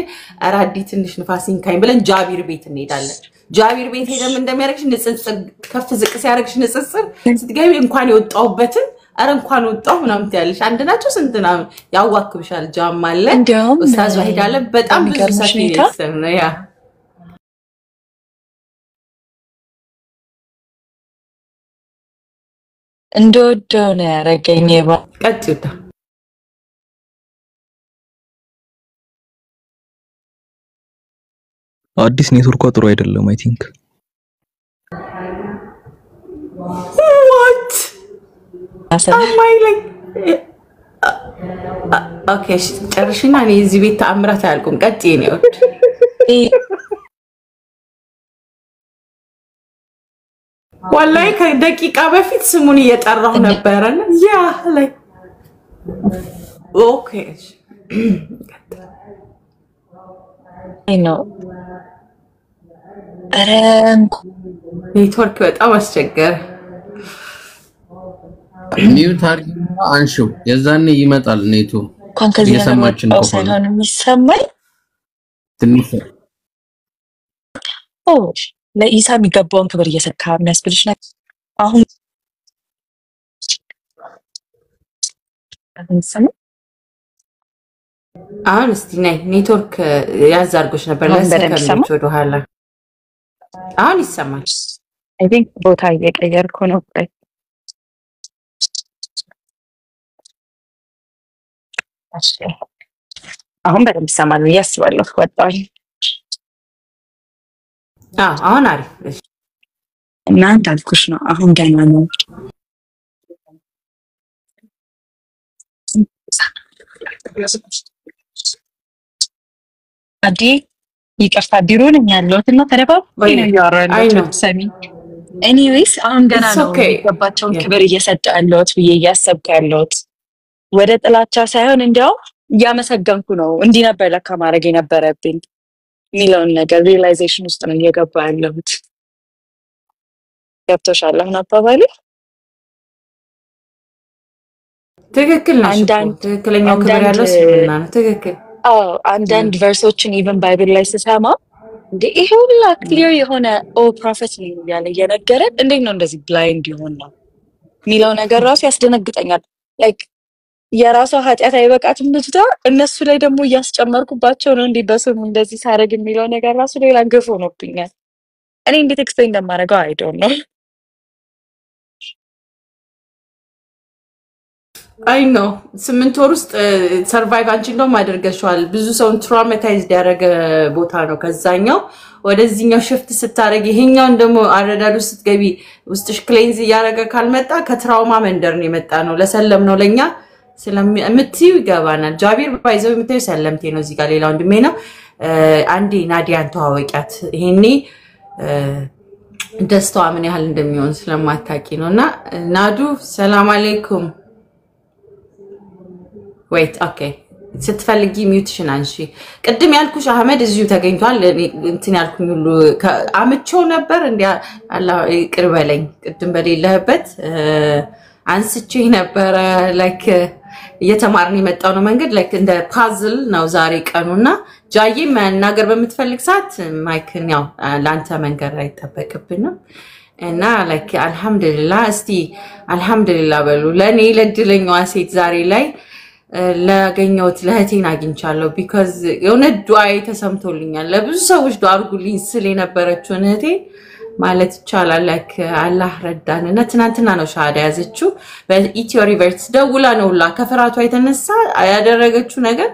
አራዲ ትንሽ ንፋሲን ካኝ ብለን ጃቢር ቤት እንሄዳለን ጃቢር ቤት ሄደም እንደሚያረግሽ ንጽጽር ከፍ ዝቅ ሲያረግሽ ንጽጽር ስትገቢ እንኳን የወጣውበትን አረ እንኳን ወጣው ምናምን ያለሽ አንድ ናቸው ስንትና ያዋክብሻል ጃም አለ ኡስታዝ ዋሂድ አለ በጣም ብዙ ሰፊ ነው ያ እንደወደው ነው ያረገኝ ቀጥታ አዲስ ኔትወርክ ጥሩ አይደለም አይ ቲንክ what አማይ ላይ ኦኬ ጨርሽና እኔ እዚህ ቤት ተአምራት አያልቁም ቀጥይ ነው ወላሂ ከደቂቃ በፊት ስሙን እየጠራው ነበርና ያ ላይ ኦኬ አይ ነው ኔትወርክ በጣም አስቸገረ ኒው ታርጌት አንሹ የዛኔ ይመጣል ኔቱ እንኳን ከዚህ የሰማችን ነው ሳይሆን የሚሰማኝ ትንሽ ለኢሳ የሚገባውን ክብር እየሰካ የሚያስብልሽ ነገር አሁን አሁን እስቲ ነይ ኔትወርክ ያዝ አድርጎሽ ነበር አሁን በደንብ ለሰከንዶች ይሰማል? ወደ ኋላ። አሁን ይሰማል። አይ ቲንክ ቦታ እየቀየርኩ ነው። ቆይ እሺ፣ አሁን በደንብ ይሰማል ብዬ አስባለሁ። ወጣሁኝ አሁን አሪፍ። እሺ እና እንዳልኩሽ ነው። አሁን ገና ነው። አዲ ይቅርታ፣ ቢሮ ነኝ ያለሁት እና ተደባባይ ነው እያወራሁ ያለሁት። ሰሚ ኤኒዌይስ፣ አሁን ገና It's ነው okay. የሚገባቸውን Yeah. ክብር እየሰጠሁ ያለሁት ብዬ እያሰብኩ ያለሁት ወደ ጥላቻ ሳይሆን እንዲያው እያመሰገንኩ ነው። እንዲህ ነበር ለካ ማድረግ የነበረብኝ የሚለውን ነገር ሪላይዜሽን ውስጥ ነው እየገባ ያለሁት። ገብቶሻል አሁን አባባሌ? ትክክል ነሽ እኮ። አንዳንድ ትክክለኛው ክብር ያለው አንዳንድ እስልምና ነው። ትክክል። አንዳንድ ቨርሶችን ኢቨን ባይብል ላይ ስሰማ እንዴ ይሄ ሁላ ክሊር የሆነ ፕሮፌት ነው እያለ እየነገረን እንዴት ነው እንደዚህ ብላይንድ ይሆን ነው የሚለው ነገር ራሱ ያስደነግጠኛል። ላይክ የራሷ ኃጢአት አይበቃትም ልጅቷ፣ እነሱ ላይ ደግሞ እያስጨመርኩባቸው ነው እንዲህ በስሙ እንደዚህ ሳረግ የሚለው ነገር ራሱ ሌላ ግፍ ሆኖብኛል። እኔ እንዴት ኤክስፕሌን እንደማደርገው አይ ዶንት ኖ። አይ ኖ 8 ወር ውስጥ ሰርቫይቭ አንቺ እንደውም አድርገሽዋል። ብዙ ሰውን ትራውማታይዝድ ያደረገ ቦታ ነው። ከዛኛው ወደዚህኛው ሽፍት ስታረግ ይሄኛውን ደግሞ አረዳዱ ስትገቢ ውስጥሽ ክሌንዝ እያደረገ ካልመጣ ከትራውማ መንደር ነው የመጣ ነው። ለሰለም ነው ለኛ ስለምትዩ ይገባናል። ጃቢር ባይዘው የምትዩ ሰለምቴ ነው። እዚህ ጋር ሌላ ወንድሜ ነው። አንዴ ናዲያን ተዋወቂያት። ይሄኔ ደስታዋ ምን ያህል እንደሚሆን ስለማታቂ ነውና ናዱ ሰላም አለይኩም። ዌይት ኦኬ፣ ስትፈልጊ ሚውትሽን አንሺ። ቅድም ያልኩሽ አህመድ እዚሁ ተገኝቷል። እንትን ያልኩኝ ሁሉ አምቼው ነበር እንዴ አላህ ይቅር በለኝ። ቅድም በሌለህበት አንስቼ ነበር። ላይክ እየተማርን የመጣው ነው መንገድ ላይክ እንደ ፓዝል ነው ዛሬ ቀኑና ጃዬ መናገር በምትፈልግ ሰዓት ማይክን ያው ላንተ መንገር አይተበቅብንም እና ላይክ አልহামዱሊላህ እስቲ አልহামዱሊላህ በሉ። ለኔ ለድለኛዋ ሴት ዛሬ ላይ ላገኘሁት ለህቴን አግኝቻለሁ። ቢኮዝ የሆነ ዱዓዬ ተሰምቶልኛል። ለብዙ ሰዎች ዱዓ አድርጉልኝ ስል የነበረችው እህቴ ማለት ይቻላል ላይክ አላህ ረዳንና ትናንትና ነው ሻሃዳ ያዘችው። በኢትዮ ሪቨርስ ደውላ ነውላ ከፍራቷ የተነሳ ያደረገችው ነገር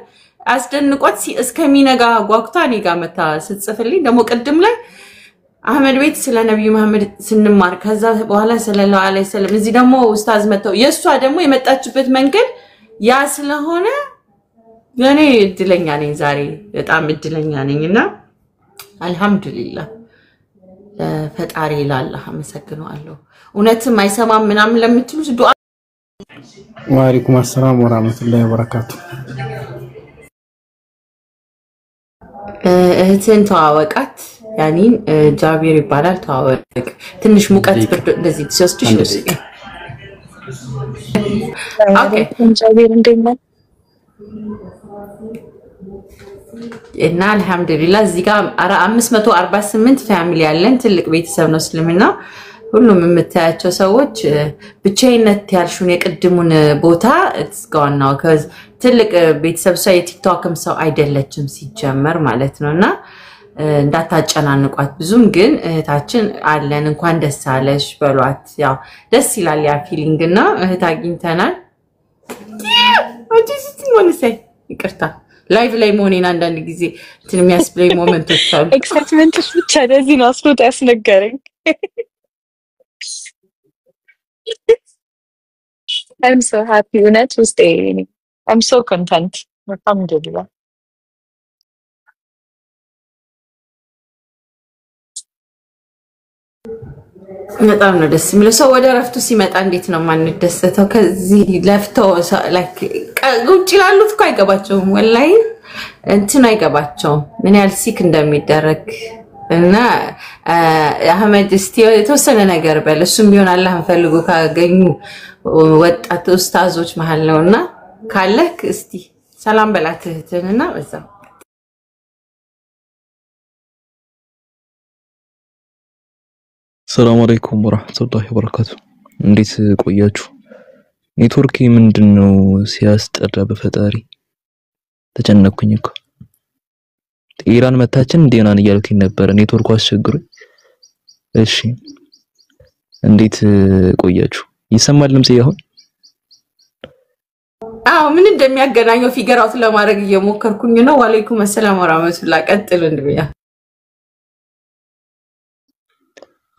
አስደንቆት እስከሚነጋ ጓጉታ እኔ ጋር መታ ስትጽፍልኝ ደግሞ ቅድም ላይ አህመድ ቤት ስለ ነብዩ መሐመድ ስንማር ከዛ በኋላ ሰለላሁ ዐለይሂ ወሰለም እዚህ ደግሞ ኡስታዝ መተው የሷ ደግሞ የመጣችበት መንገድ ያ ስለሆነ ለኔ እድለኛ ነኝ ዛሬ በጣም እድለኛ ነኝና አልহামዱሊላህ ፈጣሪ ለአላህ አመሰግናለሁ። እውነትም አይሰማም ምናምን ለምትሉት ዱዓ ወአለይኩም አሰላም ወራህመቱላሂ ወበረካቱ። እህትን ተዋወቃት ያኒን ጃቢር ይባላል። ተዋወቅ ትንሽ ሙቀት ብርድ እንደዚህ ሲወስድሽ ነው። ኦኬ ጃቢር እንደምን እና አልহামዱሊላህ እዚህ ጋር 548 ፋሚሊ ያለን ትልቅ ቤተሰብ ነው እስልምና። ሁሉም የምታያቸው ሰዎች ብቻዬነት ያልሹን የቅድሙን ቦታ እስጋውናው ከዚ ትልቅ ቤተሰብ ሰው የቲክቶክም ሰው አይደለችም ሲጀመር ማለት ነውና እንዳታጨናንቋት። ብዙም ግን እህታችን አለን እንኳን ደስ አለሽ በሏት። ያው ደስ ይላል ያ ፊሊንግና እህት አግኝተናል። አዲስ ትሆነሰ ይቅርታ ላይቭ ላይ መሆኔን አንዳንድ ጊዜ እንትን የሚያስብለኝ ሞመንቶች አሉ። ኤክሳይትመንትሽ ብቻ ለዚህ ነው አስሮጥ ያስነገረኝ። I'm so happy እውነት ውስጤ I'm so content አልহামዱሊላህ። በጣም ነው ደስ የሚለው። ሰው ወደ ረፍቱ ሲመጣ እንዴት ነው ማንደሰተው? ከዚህ ለፍቶ ላይክ ውጭ ላሉት እኮ አይገባቸውም። ወላሂ እንትን አይገባቸውም ምን ያህል ሲክ እንደሚደረግ እና አህመድ እስቲ የተወሰነ ነገር በል። እሱም ቢሆን አላህን ፈልጎ ካገኙ ወጣት ኡስታዞች መሃል ነውና ካለህ እስቲ ሰላም በላት እህትህንና በዛ ሰላም አለይኩም ወራህመቱላሂ ወበረካቱ። እንዴት ቆያችሁ? ኔትወርክ ምንድነው ሲያስጠራ በፈጣሪ ተጨነቅኩኝ እኮ ኢራን መታችን እንዴናን እያልኩኝ ነበር ኔትወርኩ አስቸግሮኝ እሺ እንዴት ቆያችሁ ይሰማል ድምጼ አሁን አዎ ምን እንደሚያገናኘው ፊገር አውት ለማድረግ እየሞከርኩኝ ነው ወአለይኩም ሰላም ወራህመቱላህ ቀጥል እንድብያ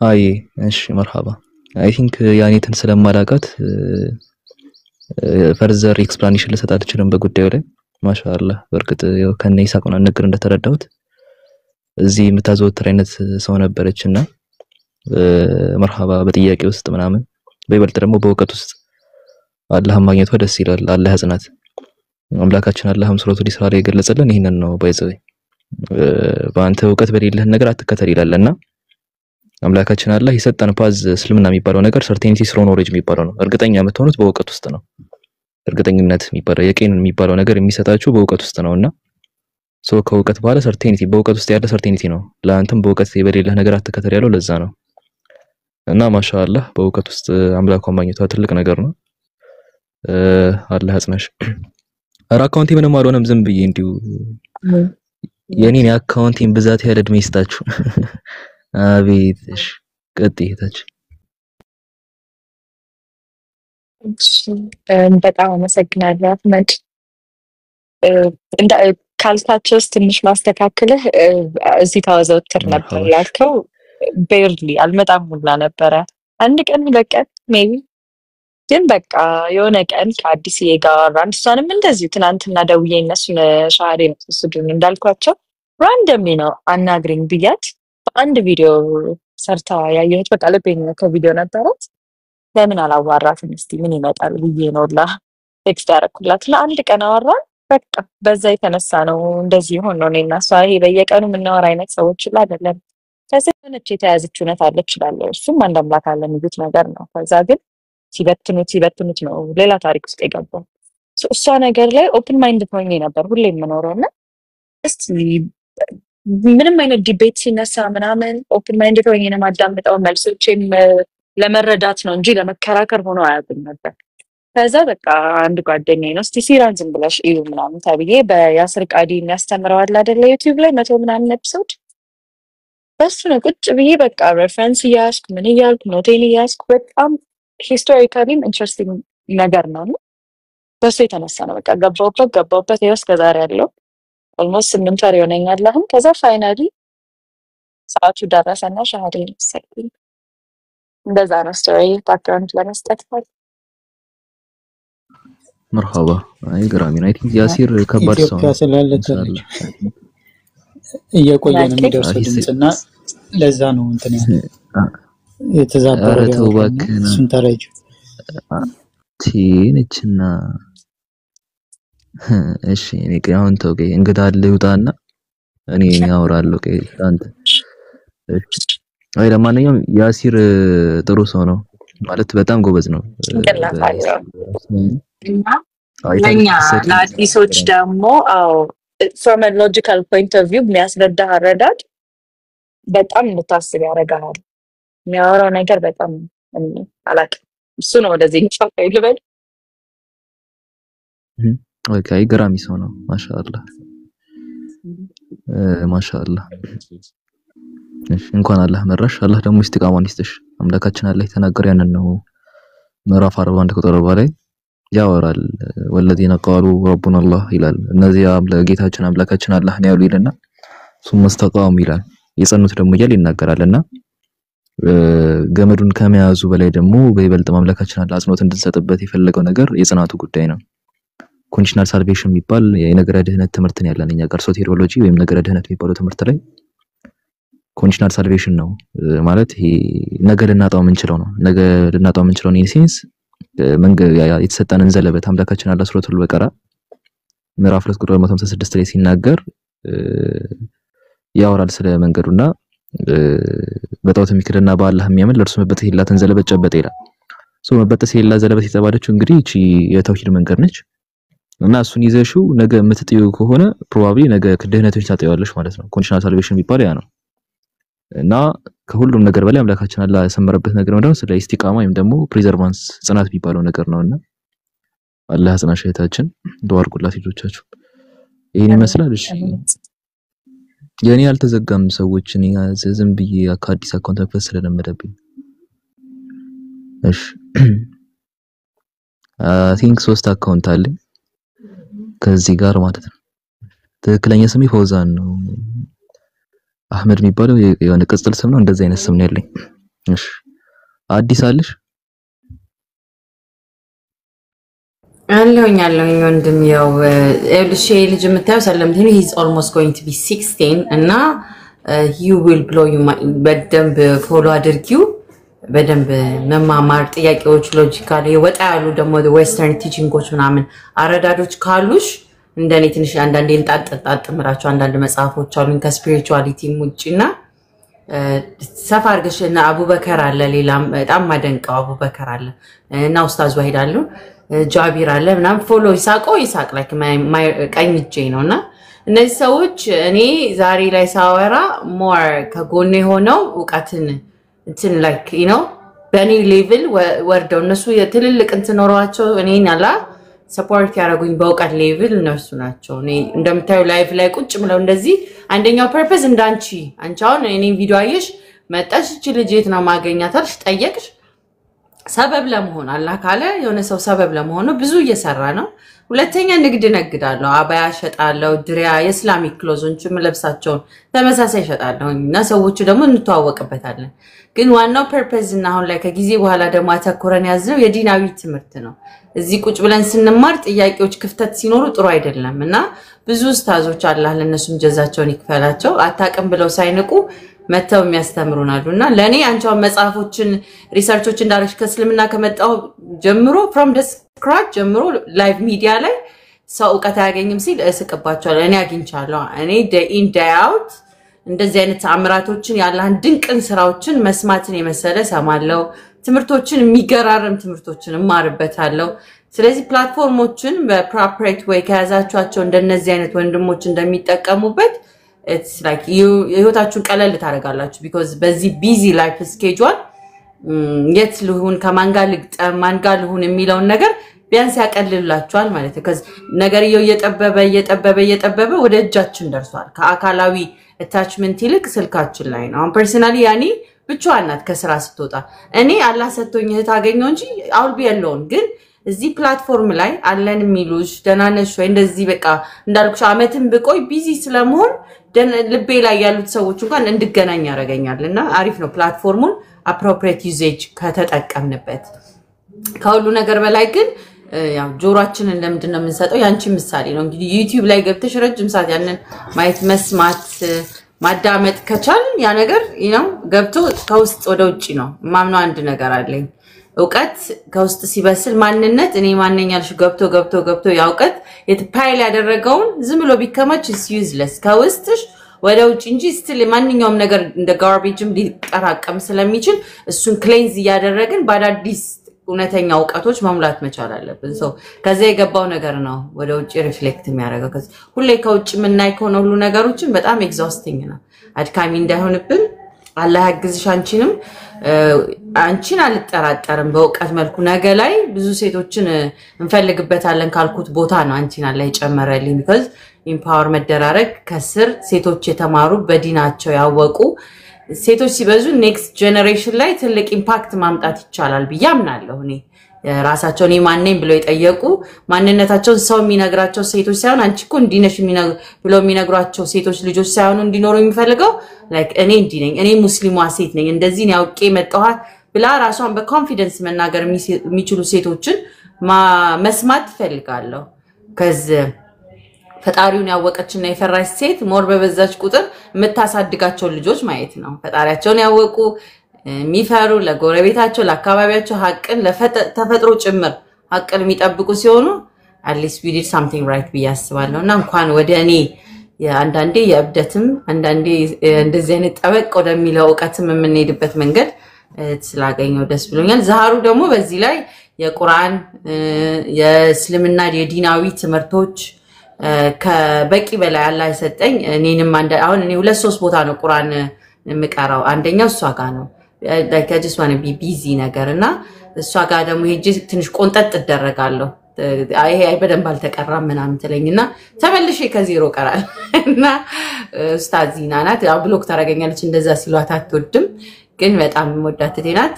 አይ እሺ መርሐባ አይ ቲንክ ያኔትን ስለማላቃት ፈርዘር ኤክስፕላኔሽን ልሰጣት አልችልም በጉዳዩ ላይ ማሻአላህ በርግጥ ያው ከነ ይሳቁና ነገር እንደተረዳሁት እዚህ የምታዘወትር አይነት ሰው ነበረችና መርሐባ በጥያቄ ውስጥ ምናምን በይበልጥ ደግሞ በእውቀት ውስጥ አላህ ማግኘቷ ደስ ይላል አላህ ያጽናት አምላካችን አላህም ሱረቱል ኢስራ ላይ የገለጸልን ይሄንን ነው ባይዘው በአንተ እውቀት በሌለህ ነገር አትከተል ይላልና አምላካችን አላህ የሰጠን ፓዝ እስልምና የሚባለው ነገር ሰርቴኒቲ ስሮ ኖሌጅ የሚባለው ነው እርግጠኛ የምትሆኑት በእውቀት ውስጥ ነው እርግጠኝነት የሚባለው የቂን የሚባለው ነገር የሚሰጣችሁ በእውቀት ውስጥ ነውና ሶ ከእውቀት በኋላ ሰርቴኒቲ በእውቀት ውስጥ ያለ ሰርቴኒቲ ነው ለአንተም በእውቀት የበሌለህ ነገር አትከተል ያለው ለዛ ነው እና ማሻአላህ በእውቀት ውስጥ አምላኳን ማግኘቷ ትልቅ ነገር ነው አላህ ያጽናሽ አካውንቴ ምንም አልሆነም ዝም ብዬ እንዲሁ የኔን አካውንቴን ብዛት ያለ እድሜ ይስጣችሁ አቤትሽ ቀጥይታች በጣም አመሰግናለሁ አህመድ እንደ ካልታቸውስ ትንሽ ማስተካከልህ እዚህ ታወዘውትር ነበር ያልከው ቤርሊ አልመጣም ሁላ ነበረ አንድ ቀን ሁለት ቀን ሜቢ ግን በቃ የሆነ ቀን ከአዲስ የጋር አንተንም እንደዚህ ትናንትና ደውዬ እነሱን ሻሃዴ ነው ተስዱኝ እንዳልኳቸው ራንደምሊ ነው አናግሪኝ ብያት በአንድ ቪዲዮ ሰርታ ያየሁት በቃ ለቤኝ ከቪዲዮ ነበራት ለምን አላዋራትም እስቲ ምን ይመጣል ብዬ ነውላ ቴክስት ያረኩላት ለአንድ ቀን አወራን በቃ በዛ የተነሳ ነው እንደዚህ ሆኖ ነው እኔና እሷ ይሄ በየቀኑ የምናወራ አይነት ሰዎች ሁሉ አይደለም ከዚህ ሆነች የተያዘች እውነት አለች ይላል እሱም አንድ አምላክ አለ የሚሉት ነገር ነው ከዛ ግን ሲበትኑት ነው ሌላ ታሪክ ውስጥ የገባው እሷ ነገር ላይ ኦፕን ማይንድ ሆኜ ነበር ሁሌ የምኖረውና እስቲ ምንም አይነት ዲቤት ሲነሳ ምናምን ኦፕን ማይንድ ሆኜ ነው ማዳምጠው መልሶቼም ለመረዳት ነው እንጂ ለመከራከር ሆኖ አያውቅም ነበር ከዛ በቃ አንድ ጓደኛዬ ነው እስቲ ሲራን ዝም ብለሽ እዩ ምናምን ታብዬ በያስር ቃዲ የሚያስተምረው አለ አይደለ ዩቲዩብ ላይ 100 ምናምን ኤፒሶድ በሱ ነው ቁጭ ብዬ በቃ ሬፈረንስ ያስኩ ምን ይያልኩ ኖቴን ያስኩ በጣም ሂስቶሪካሊም ኢንትረስቲንግ ነገር ነው በሱ የተነሳ ነው በቃ ገባውበት ይኸው እስከዛሬ ያለው ኦልሞስት 8 ወር ይሆነኛል አሁን ከዛ ፋይናሊ ሰዓቱ ደረሰና ሻሃዴን ሰጥኩኝ እንደዛ ነው ስቶሪ ባክግራውንድ ለመስጠት ማለት መርሐባ አይ ግራሚ ነው አይ ቲንክ ያሲር ከባድ ሰው ኢትዮጵያ ስላለች እየቆየን የሚደርሰው ድምጽና ለዛ ነው እንትን የተዛበረ እሱን ተረጅ ቲንችና እሺ እኔ አሁን ተውጌ እንግዳ ልውጣና እኔ ያወራለሁ አንተ አይ ለማንኛውም ያሲር ጥሩ ሰው ነው ማለት በጣም ጎበዝ ነው ለኛ ለአዲሶች ደግሞ from a logical point of view የሚያስረዳ አረዳድ በጣም እንድታስብ ያደርጋል የሚያወራው ነገር በጣም አላቅ እሱ ነው ወደዚህ ጫፋይ ልበል ኦኬ ገራሚ ሰው ነው ማሻአላህ ማሻአላህ እሺ እንኳን አላህ መራሽ አላህ ደግሞ ኢስቲቃማን ይስጥሽ አምላካችን አላህ የተናገረው ያንን ነው ምዕራፍ 41 ቁጥር በላይ ያወራል ወለዲና ቃሉ ረቡና አላህ ይላል እነዚህ ጌታችን አምላካችን አላህ ነው ያሉ ይልና ሱም መስተቃም ይላል የጸኑት ደግሞ ይል ይናገራልና ገመዱን ከመያዙ በላይ ደግሞ በይበልጥ ማምላካችን አላህ አጽኖት እንድንሰጥበት የፈለገው ነገር የጽናቱ ጉዳይ ነው ኮንዲሽናል ሳልቬሽን የሚባል የነገረ ድህነት ትምህርት ነው ያለን እኛ ቀርሶ ቴዎሎጂ ወይም ነገረ ድህነት የሚባለው ትምህርት ላይ ኮንዲሽናል ሳልቬሽን ነው ማለት ይሄ ነገ ልናጣው የምንችለው ነው ነገ ልናጣው የምንችለው ነው ኢንሴንስ መንገድ የተሰጠንን ዘለበት አምላካችን አላህ ሱረቱል በቀራ ምዕራፍ 2 ቁጥር 156 ላይ ሲናገር ያወራል ስለ መንገዱና በጣውት የሚክድና በአላህ የሚያምን ለርሱ መበጠስ የሌላትን ዘለበት ጨበጠ ይላል ሶ መበጠስ የሌላ ዘለበት የተባለችው እንግዲህ እቺ የተውሂድ መንገድ ነች እና እሱን ይዘሽው ነገ የምትጥዩ ከሆነ ፕሮባብሊ ነገ ክድህነቶች ታጠያለሽ ማለት ነው ኮንዲሽናል ሳልቬሽን የሚባለው ያ ነው እና ከሁሉም ነገር በላይ አምላካችን አላህ ያሰመረበት ነገር ነው ስለ ኢስቲቃማ ወይም ደግሞ ፕሪዘርቫንስ ጽናት የሚባለው ነገር ነውና አላህ ያጽናሽ እህታችን ዱዓ አድርጉላት ልጆቻችሁ ይሄን ይመስላል እሺ የኔ ያልተዘጋም ሰዎች እኔ ዝም ብዬ አዲስ አካውንት መክፈት ስለለመደብኝ እሺ ቲንክ 3 አካውንት አለ ከዚህ ጋር ማለት ነው ትክክለኛ ስሜ ፎዛን ነው አህመድ የሚባለው የሆነ ቅጽል ስም ነው እንደዚህ አይነት ስም ነው ያለኝ እሺ አዲስ አለሽ አለኝ ወንድም ያው እልሽ ልጅ የምታየው ሰለምት ነው he's almost going to be 16 እና you will blow you በደንብ ፎሎ አድርጊው በደንብ መማማር ጥያቄዎች ሎጂካሊ ወጣ ያሉ ደግሞ ዌስተርን ቲቺንጎች ምናምን አረዳዶች ካሉሽ እንደኔ ትንሽ አንዳንዴ እንጣጣጥምራቸው አንዳንድ መጽሐፎች አሉን ከስፒሪቹዋሊቲ ሙጭና ሰፋ አርገሽና አቡበከር አለ ሌላም በጣም ማደንቀው አቡበከር አለ እና ኡስታዝ ወሂድ አሉ ጃቢር አለ ምናምን ፎሎ ይሳቅ ላይክ ቀኝ እጄ ነውና እነዚህ ሰዎች እኔ ዛሬ ላይ ሳወራ ሞር ከጎኔ ሆነው ዕውቀትን እንትን ላይክ you know በኔ ሌቭል ወርደው እነሱ የትልልቅ እንትን ኖሯቸው እኔን አላ ሰፖርት ያደርጉኝ በዕውቀት ሌቭል እነሱ ናቸው እኔ እንደምታዩ ላይቭ ላይ ቁጭ ብለው እንደዚህ አንደኛው ፐርፐዝ እንዳንቺ አንቻውን እኔ ቪዲዮ አየሽ መጣሽ እቺ ልጅ የት ነው ማገኛታልሽ ጠየቅሽ ሰበብ ለመሆን አላህ ካለ የሆነ ሰው ሰበብ ለመሆን ብዙ እየሰራ ነው ሁለተኛ ንግድ ነግዳለሁ አባያ ሸጣለሁ ድሪያ የእስላሚክ ክሎዞች ምለብሳቸው ተመሳሳይ ሸጣለሁ እና ሰዎች ደግሞ እንተዋወቅበታለን ግን ዋናው ፐርፐዝ እና አሁን ላይ ከጊዜ በኋላ ደግሞ አተኩረን ያዝነው የዲናዊ ትምህርት ነው እዚህ ቁጭ ብለን ስንማር ጥያቄዎች ክፍተት ሲኖሩ ጥሩ አይደለም እና ብዙ ኡስታዞች አላህ ለነሱም ጀዛቸውን ይክፈላቸው አታቀም ብለው ሳይንቁ መተው የሚያስተምሩናሉና ለኔ አንቻው መጽሐፎችን ሪሰርቾች እንዳለሽ ከስልምና ከመጣው ጀምሮ from the scratch ጀምሮ ላይቭ ሚዲያ ላይ ሰው ዕውቀት ያገኝም ሲል እስቅባቸዋለሁ እኔ አግኝቻለሁ እኔ day in day out እንደዚህ አይነት አምራቶችን ያላህን ድንቅን ስራዎችን መስማትን የመሰለ ሰማለው ትምርቶችን የሚገራርም ትምርቶችን ማርበታለሁ ስለዚህ ፕላትፎርሞችን በፕሮፐሬት ወይ ከያዛችኋቸው እንደነዚህ አይነት ወንድሞች እንደሚጠቀሙበት it's like ህይወታችሁን ቀለል ታረጋላችሁ because በዚህ busy life schedule የት ልሁን ከማንጋል ማንጋል ልሁን የሚለው ነገር ቢያንስ ያቀልላችኋል ማለት ነው because ነገርየው እየጠበበ ወደ እጃችን ደርሷል ከአካላዊ attachment ይልቅ ስልካችን ላይ ነው ፐርሰናሊ ያኒ ብቻዋን ናት ከስራ ስትወጣ እኔ አላህ ሰጥቶኝ ታገኘው እንጂ አውልቢ ያለውን ግን እዚህ ፕላትፎርም ላይ አለን ሚሉሽ ደናነሽ ወይ እንደዚህ በቃ እንዳልኩሽ አመትን ብቆይ ቢዚ ስለመሆን ልቤ ላይ ያሉት ሰዎች እንኳን እንድገናኝ ያረጋኛልና አሪፍ ነው ፕላትፎርሙን appropriate usage ከተጠቀምንበት ከሁሉ ነገር በላይ ግን ያው ጆሮአችንን ለምንድነው የምንሰጠው ያንቺ ምሳሌ ነው እንግዲህ ዩቲዩብ ላይ ገብተሽ ረጅም ሰዓት ያንን ማየት መስማት ማዳመጥ ከቻል ያ ነገር you ገብቶ ከውስጥ ወደ ውጪ ነው ማምነው አንድ ነገር አለኝ ዕውቀት ከውስጥ ሲበስል ማንነት እኔ ማንኛልሽ ገብቶ ያውቀት የትፓይል ያደረገውን ዝም ብሎ ቢከማች is useless ከውስጥሽ ወደ ውጪ እንጂ still ማንኛውም ነገር እንደ ጋርቤጅም ሊጠራቀም ስለሚችል እሱን ክሌንዝ ያደረግን ባዳዲስ እውነተኛ ዕውቀቶች መሙላት መቻል አለብን so ከዛ የገባው ነገር ነው ወደ ውጪ ሪፍሌክት የሚያደርገው ከዛ ሁሌ ከውጪ ምናይ ከሆነ ሁሉ ነገሮችን በጣም ኤግዛስቲንግ ነው አድካሚ እንዳይሆንብን አላህ ያግዝሽ አንቺን አልጠራጠርም በዕውቀት መልኩ ነገ ላይ ብዙ ሴቶችን እንፈልግበታለን ካልኩት ቦታ ነው አንቺን አላህ ይጨመረልኝ because ኢምፓወር መደራረግ ከስር ሴቶች የተማሩ በዲናቸው ያወቁ ሴቶች ሲበዙ ኔክስት ጀነሬሽን ላይ ትልቅ ኢምፓክት ማምጣት ይቻላል ብያምናለሁ እኔ ራሳቸውን የማንነኝ ብለው የጠየቁ ማንነታቸውን ሰው የሚነግራቸው ሴቶች ሳይሆን አንቺ እኮ እንዲነሽ ብለው የሚነግሯቸው ሴቶች ልጆች ሳይሆን እንዲኖሩ የሚፈልገው ላይክ እኔ እንዲነኝ እኔ ሙስሊሟ ሴት ነኝ እንደዚህ ነው ያውቄ መጣኋት ብላ ራሷን በኮንፊደንስ መናገር የሚችሉ ሴቶችን መስማት ፈልጋለሁ ከዚ ፈጣሪውን ያወቀችና የፈራሽ ሴት ሞር በበዛች ቁጥር የምታሳድጋቸው ልጆች ማየት ነው ፈጣሪያቸውን ያወቁ ሚፈሩ ለጎረቤታቸው ለአካባቢያቸው ሀቅን ለተፈጥሮ ጭምር ሀቅን የሚጠብቁ ሲሆኑ at least we did something right ብያስባለሁና እንኳን ወደ እኔ አንዳንዴ የእብደትም አንዳንዴ እንደዚህ አይነት ጠበቅ ወደሚለው ዕውቀትም የምንሄድበት መንገድ ስላገኘው ደስ ብሎኛል ዛሃሩ ደግሞ በዚህ ላይ የቁርአን የእስልምና የዲናዊ ትምህርቶች ከበቂ በላይ አላህ ይሰጠኝ እኔንም አሁን እኔ 2-3 ቦታ ነው ቁርአን የምቀራው አንደኛው እሷ ጋር ነው like I just want to be busy ነገርና እሷ ጋር ደግሞ ሄጄ ትንሽ ቆንጠጥ ተደረጋለሁ ይሄ በደንብ አልተቀራም ምናምን ትለኝና ተመልሼ ከዜሮ ቀራል እና ኡስታዝ ዚና ናት ያው ብሎክ ታረጋኛለች እንደዛ ሲሏት አትወድም ግን በጣም ወዳት ትናት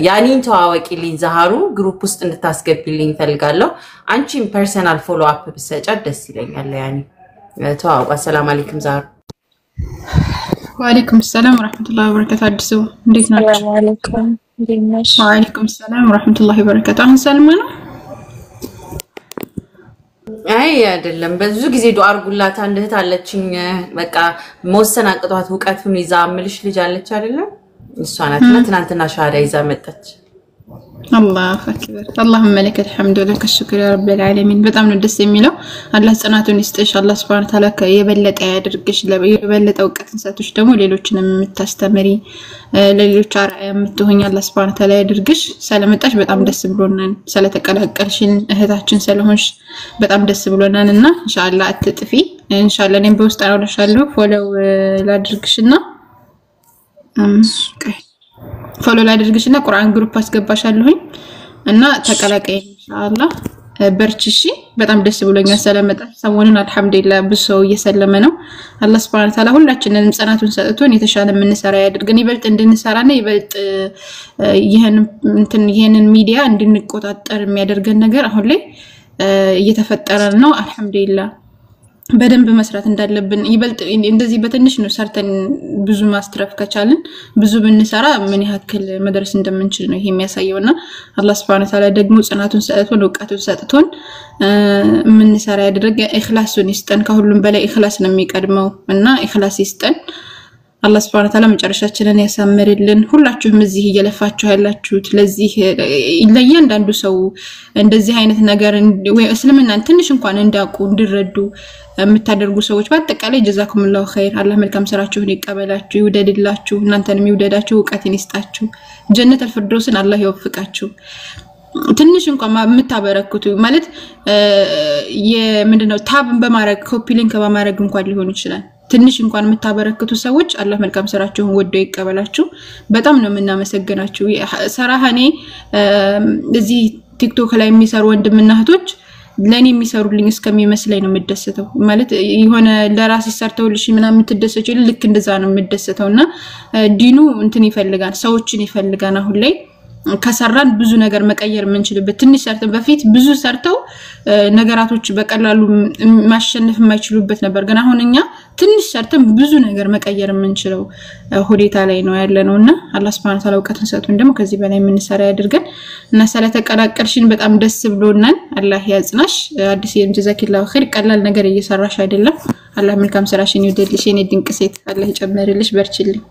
ያኒን ተዋወቂልኝ ዛሃሩ ግሩፕ ውስጥ እንድታስገቢልኝ ፈልጋለሁ አንቺም ፐርሰናል ፎሎ አፕ ብትሰጫት ደስ ይለኛል ያኒ ተዋወቁ ሰላም አለይኩም ዛሃሩ وعليكم السلام ورحمة الله وبركاته عدسو نديك نرجع السلام عليكم ديناش وعليكم السلام ورحمة الله وبركاته أهلا سلمنا አይ አይደለም ብዙ ጊዜ ዱአ አርጉላት አንድ እህት አለችኝ በቃ መወሰን አቅቷት ወቀቱን ይዛ አምልሽ ልጅ አለች አይደለም እሷ ናትና ትናንትና ሻዳ ይዛ መጣች الله أكبر اللهم لك الحمد ولك الشكر يا رب العالمين በጣም ነው ደስ የሚለው አላህ ጽናቱን ይስጥሽ አላህ Subhanahu Ta'ala የበለጠ ያድርግሽ የበለጠ ወቀትን ሰጥሽ ደግሞ ሌሎችንም የምታስተምሪ ለሌሎች አርአያ የምትሆኝ አላህ Subhanahu Ta'ala ያድርግሽ ስለመጣሽ በጣም ደስ ብሎናል ስለተቀላቀልሽን እህታችን ስለሆንሽ በጣም ደስ ብሎናልና ኢንሻአላህ አትጥፊ ኢንሻአላህ እኔም በውስጥ አውራሻለሁ ፎሎው ላድርግሽና ፎሎ ላድርግሽና ቁርአን ግሩፕ አስገባሻለሁኝ እና ተቀላቀይ ኢንሻአላህ በርቺሽ በጣም ደስ ብሎኛል ስለመጣሽ ሰሞኑን አልহামዱሊላህ ብዙ እየሰለመ ነው አላህ Subhanahu Ta'ala ሁላችንንም ጽናቱን ሰጥቶን የተሻለ ምን ሰራ ያድርገን ይበልጥ እንድንሰራና ይበልጥ ይሄንን ሚዲያ እንድንቆጣጠር የሚያደርገን ነገር አሁን ላይ እየተፈጠረ ነው አልহামዱሊላህ በደንብ መስራት እንዳለብን ይበልጥ እንደዚህ በትንሽ ነው ሰርተን ብዙ ማስተረፍ ከቻልን ብዙ ብንሰራ ምን ያክል መድረስ እንደምንችል ነው ይሄ የሚያሳየውና አላህ Subhanahu Ta'ala ደግሞ ጽናቱን ሰጥቶን ወቃቱን ሰጥቶን ምን ሰራ ያደረገ ኢኽላሱን ይስጠን ከሁሉም በላይ ኢኽላስ ነው የሚቀድመው እና ኢኽላስ ይስጠን አላህ Subhanahu Ta'ala መጨረሻችንን ያሳምርልን ሁላችሁም እዚህ እየለፋችሁ ያላችሁት ለዚህ ለእያንዳንዱ ሰው እንደዚህ አይነት ነገር ወይ እስልምናን ትንሽ እንኳን እንዳቁ እንዲረዱ የምታደርጉ ሰዎች በአጠቃላይ ጀዛኩሙላሁ ኸይር አላህ መልካም ስራችሁን ይቀበላችሁ ይውደድላችሁ እናንተንም ይውደዳችሁ ወቀትን ይስጣችሁ ጀነተል ፍርዶስን አላህ ይወፍቃችሁ ትንሽ እንኳን የምታበረክቱ ማለት የምንድነው ታብን በማድረግ ኮፒ ሊንክ በማድረግ እንኳን ሊሆን ይችላል ትንሽ እንኳን የምታበረክቱ ሰዎች አላህ መልካም ስራችሁን ወዶ ይቀበላችሁ በጣም ነው እናመሰግናችሁ ሰራሃኔ እዚህ ቲክቶክ ላይ የሚሰሩ ወንድምና እህቶች ለኔ የሚሰሩልኝ እስከሚመስለኝ ነው የምደሰተው ማለት የሆነ ለራስ ይሰርተውልሽ ምናምን የምትደሰችው ልክ እንደዛ ነው የምደሰተውና ዲኑ እንትን ይፈልጋል ሰዎችን ይፈልጋል አሁን ላይ ከሰራን ብዙ ነገር መቀየር የምንችልበት ትንሽ ሰርተን በፊት ብዙ ሰርተው ነገራቶች በቀላሉ ማሸነፍ የማይችሉበት ነበር ግን አሁንኛ ትንሽ ሰርተን ብዙ ነገር መቀየር የምንችለው ሁኔታ ላይ ነው ያለነውና አላህ Subhanahu Ta'ala ወቀትን ሰጥቶን ደግሞ ከዚህ በላይ ምን ሰራ ያድርገን እና ስለተቀላቀልሽን በጣም ደስ ብሎናል አላህ ያጽናሽ አዲስ የምትዘኪላው ኸይር ቀላል ነገር እየሰራሽ አይደለም አላህ መልካም ስራሽን ይወደድልሽ የኔ ድንቅ ሴት አላህ ይጨምርልሽ በርቺልኝ